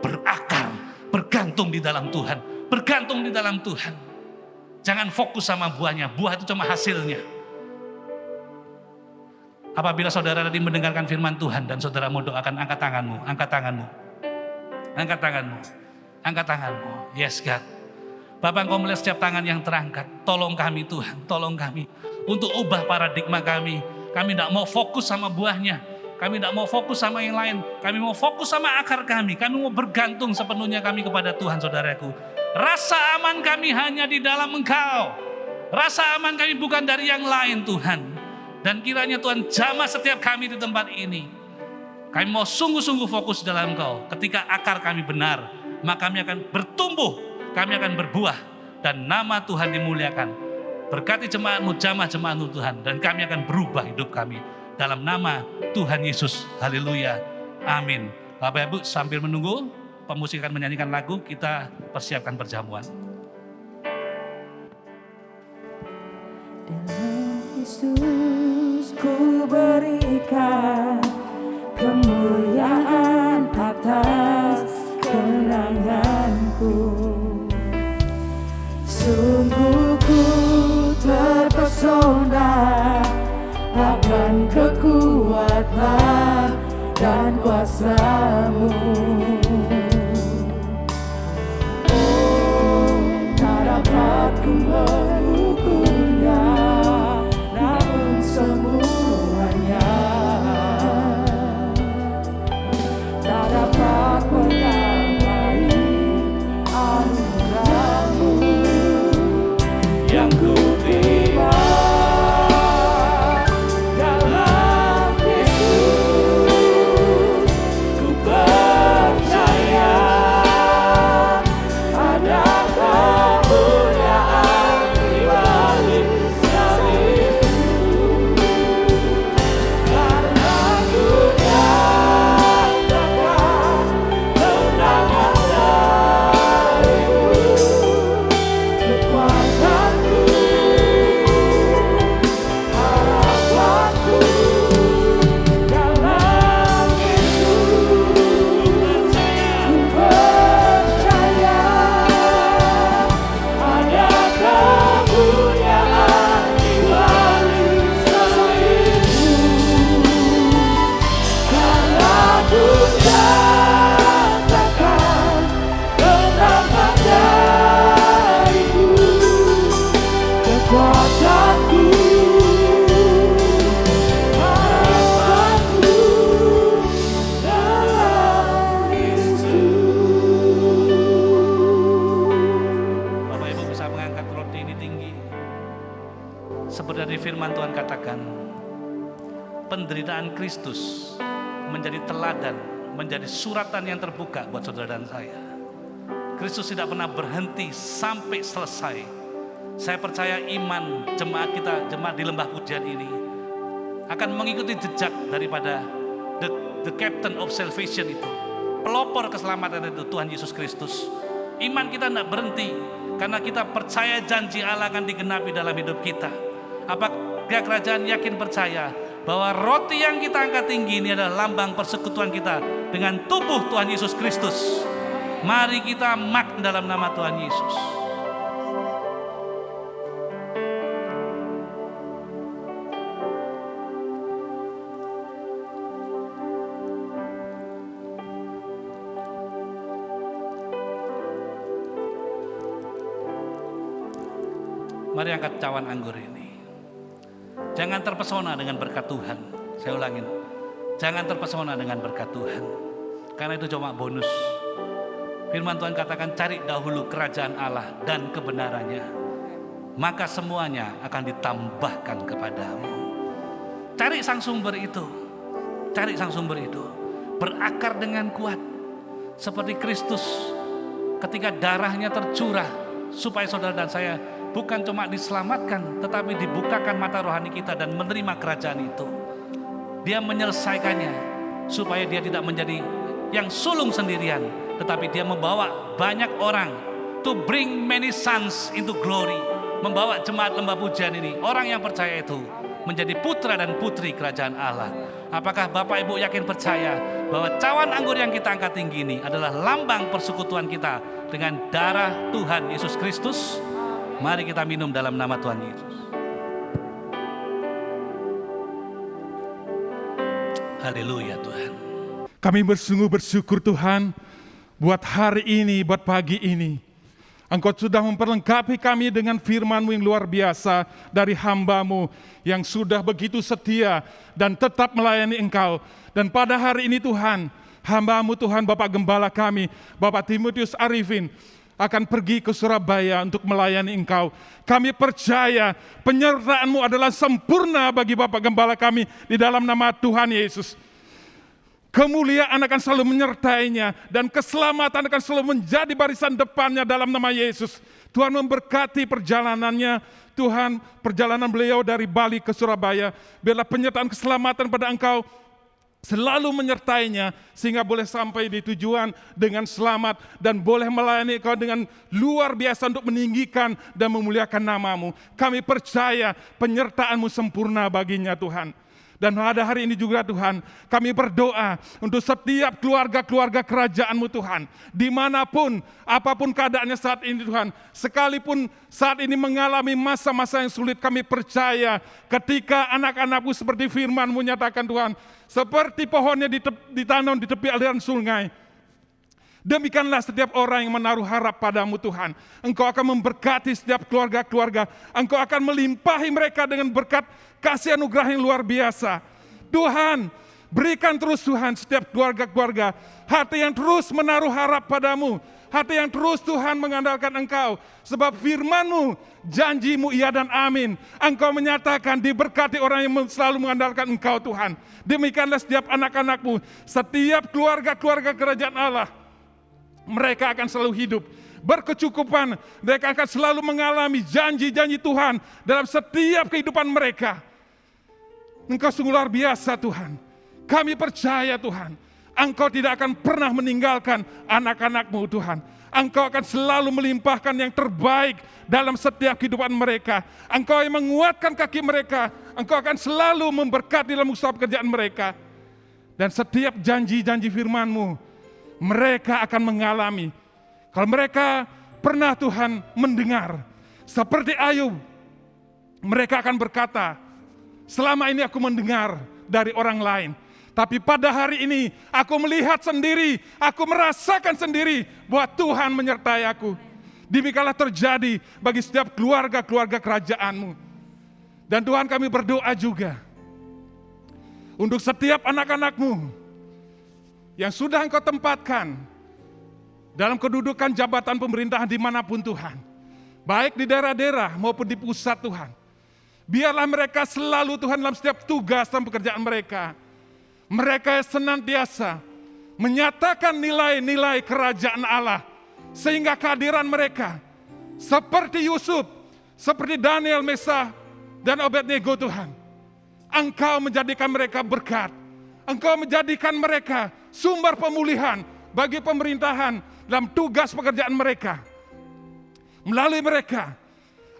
Berakar, bergantung di dalam Tuhan. Bergantung di dalam Tuhan. Jangan fokus sama buahnya. Buah itu cuma hasilnya. Apabila saudara tadi mendengarkan firman Tuhan dan saudara mau doakan, angkat tanganmu, angkat tanganmu. Angkat tanganmu. Angkat tanganmu. Yes God. Bapak Engkau melihat setiap tangan yang terangkat. Tolong kami Tuhan, tolong kami. Untuk ubah paradigma kami. Kami tidak mau fokus sama buahnya. Kami tidak mau fokus sama yang lain. Kami mau fokus sama akar kami. Kami mau bergantung sepenuhnya kami kepada Tuhan saudaraku. Rasa aman kami hanya di dalam Engkau. Rasa aman kami bukan dari yang lain Tuhan. Dan kiranya Tuhan jamah setiap kami di tempat ini. Kami mau sungguh-sungguh fokus dalam Engkau. Ketika akar kami benar, maka kami akan bertumbuh. Kami akan berbuah. Dan nama Tuhan dimuliakan. Berkati jemaat-Mu, jamah jemaat-Mu Tuhan. Dan kami akan berubah hidup kami. Dalam nama Tuhan Yesus. Haleluya. Amin. Bapak Ibu sambil menunggu pemusik akan menyanyikan lagu, kita persiapkan perjamuan. Dalam Yesus ku berikan kemuliaan atas kenanganku. Sungguh ku terpesona akan kekuatan dan kuasa-Mu. Tak dapat ku mengukurnya, namun semuanya tak dapat roti ini tinggi. Seperti firman Tuhan katakan, penderitaan Kristus menjadi teladan, menjadi suratan yang terbuka buat saudara dan saya. Kristus tidak pernah berhenti sampai selesai. Saya percaya iman jemaat kita, jemaat di Lembah Pujian ini akan mengikuti jejak daripada the captain of salvation itu, pelopor keselamatan itu, Tuhan Yesus Kristus. Iman kita tidak berhenti karena kita percaya janji Allah akan digenapi dalam hidup kita. Apakah kerajaan yakin percaya bahwa roti yang kita angkat tinggi ini adalah lambang persekutuan kita dengan tubuh Tuhan Yesus Kristus. Mari kita makan dalam nama Tuhan Yesus. Mari angkat cawan anggur ini. Jangan terpesona dengan berkat Tuhan. Saya ulangin. Jangan terpesona dengan berkat Tuhan. Karena itu cuma bonus. Firman Tuhan katakan, cari dahulu kerajaan Allah dan kebenarannya, maka semuanya akan ditambahkan kepadamu. Cari sang sumber itu. Cari sang sumber itu. Berakar dengan kuat. Seperti Kristus ketika darahnya tercurah supaya saudara dan saya bukan cuma diselamatkan, tetapi dibukakan mata rohani kita dan menerima kerajaan itu. Dia menyelesaikannya supaya dia tidak menjadi yang sulung sendirian, tetapi dia membawa banyak orang, to bring many sons into glory. Membawa jemaat Lembah Pujian ini, orang yang percaya itu menjadi putra dan putri kerajaan Allah. Apakah Bapak Ibu yakin percaya bahwa cawan anggur yang kita angkat tinggi ini adalah lambang persekutuan kita dengan darah Tuhan Yesus Kristus? Mari kita minum dalam nama Tuhan Yesus. Haleluya Tuhan. Kami bersungguh bersyukur Tuhan buat hari ini, buat pagi ini. Engkau sudah memperlengkapi kami dengan firman-Mu yang luar biasa dari hamba-Mu yang sudah begitu setia dan tetap melayani Engkau. Dan pada hari ini Tuhan, hamba-Mu Tuhan Bapak Gembala kami, Bapak Timotius Arifin, akan pergi ke Surabaya untuk melayani Engkau. Kami percaya penyertaan-Mu adalah sempurna bagi Bapak Gembala kami di dalam nama Tuhan Yesus. Kemuliaan akan selalu menyertainya dan keselamatan akan selalu menjadi barisan depannya dalam nama Yesus. Tuhan memberkati perjalanannya, Tuhan perjalanan beliau dari Bali ke Surabaya. Biarlah penyertaan keselamatan pada Engkau selalu menyertainya sehingga boleh sampai di tujuan dengan selamat dan boleh melayani Engkau dengan luar biasa untuk meninggikan dan memuliakan nama-Mu. Kami percaya penyertaan-Mu sempurna baginya Tuhan. Dan pada hari ini juga Tuhan, kami berdoa untuk setiap keluarga-keluarga kerajaan-Mu Tuhan. Dimanapun, apapun keadaannya saat ini Tuhan. Sekalipun saat ini mengalami masa-masa yang sulit, kami percaya ketika anak-anak-Mu seperti firman-Mu nyatakan Tuhan. Seperti pohonnya ditanam di tepi aliran sungai. Demikianlah setiap orang yang menaruh harap padamu Tuhan. Engkau akan memberkati setiap keluarga-keluarga. Engkau akan melimpahi mereka dengan berkat kasih anugerah yang luar biasa. Tuhan, berikan terus Tuhan setiap keluarga-keluarga hati yang terus menaruh harap padamu. Hati yang terus Tuhan mengandalkan Engkau. Sebab firman-Mu, janji-Mu iya dan amin. Engkau menyatakan diberkati orang yang selalu mengandalkan Engkau Tuhan. Demikianlah setiap anak-anak-Mu, setiap keluarga-keluarga kerajaan Allah. Mereka akan selalu hidup berkecukupan. Mereka akan selalu mengalami janji-janji Tuhan dalam setiap kehidupan mereka. Engkau sungguh luar biasa Tuhan. Kami percaya Tuhan, Engkau tidak akan pernah meninggalkan anak-anak-Mu Tuhan. Engkau akan selalu melimpahkan yang terbaik dalam setiap kehidupan mereka. Engkau yang menguatkan kaki mereka. Engkau akan selalu memberkati dalam usaha pekerjaan mereka. Dan setiap janji-janji firman-Mu, mereka akan mengalami. Kalau mereka pernah Tuhan mendengar, seperti Ayub, mereka akan berkata, selama ini aku mendengar dari orang lain. Tapi pada hari ini aku melihat sendiri, aku merasakan sendiri bahwa Tuhan menyertai aku. Demikianlah terjadi bagi setiap keluarga-keluarga kerajaan-Mu. Dan Tuhan kami berdoa juga untuk setiap anak-anak-Mu yang sudah Engkau tempatkan dalam kedudukan jabatan pemerintahan dimanapun Tuhan. baik di daerah-daerah maupun di pusat Tuhan. Biarlah mereka selalu Tuhan dalam setiap tugas dan pekerjaan mereka. Mereka senantiasa menyatakan nilai-nilai kerajaan Allah. Sehingga kehadiran mereka seperti Yusuf, seperti Daniel, Mesah, dan Abednego Tuhan. Engkau menjadikan mereka berkat. Engkau menjadikan mereka sumber pemulihan bagi pemerintahan dalam tugas pekerjaan mereka. Melalui mereka,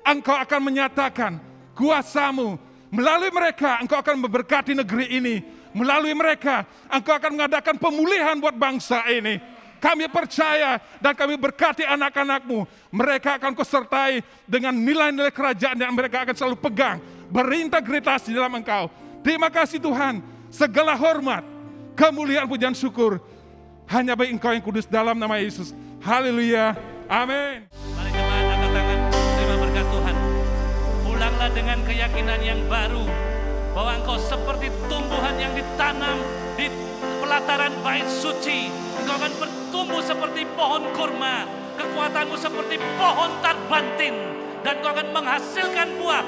Engkau akan menyatakan kuasa-Mu. Melalui mereka, Engkau akan memberkati negeri ini. Melalui mereka, Engkau akan mengadakan pemulihan buat bangsa ini. Kami percaya dan kami berkati anak-anak-Mu. Mereka akan Kau sertai dengan nilai-nilai kerajaan yang mereka akan selalu pegang. Berintegritas di dalam Engkau. Terima kasih Tuhan. Segala hormat, kemuliaan, pujian, syukur hanya bagi Engkau yang kudus dalam nama Yesus. Haleluya. Amin. Mari jemaat angkat tangan, terima berkat Tuhan. Pulanglah dengan keyakinan yang baru bahwa engkau seperti tumbuhan yang ditanam di pelataran bait suci. Engkau akan bertumbuh seperti pohon kurma, kekuatanmu seperti pohon tarbantin, dan engkau akan menghasilkan buah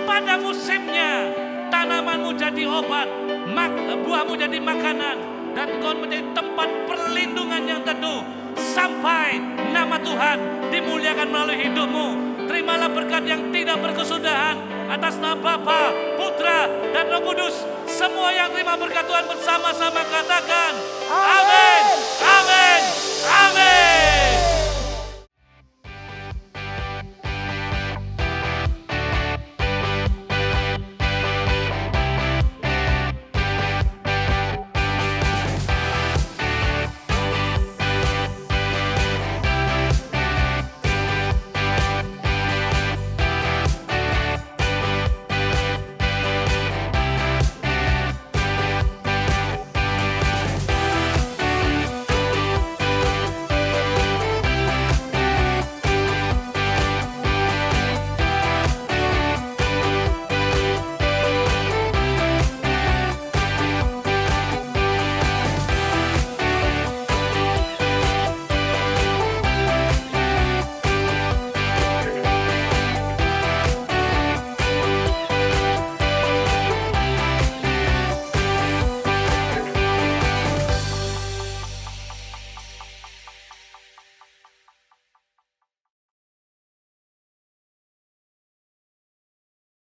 pada musimnya. Tanamanmu jadi obat, buahmu jadi makanan, dan engkau menjadi tempat perlindungan yang teduh sampai nama Tuhan dimuliakan melalui hidupmu. Terimalah berkat yang tidak berkesudahan atas nama Bapa, Putra, dan Roh Kudus. Semua yang terima berkat Tuhan bersama-sama katakan amin, amin, amin.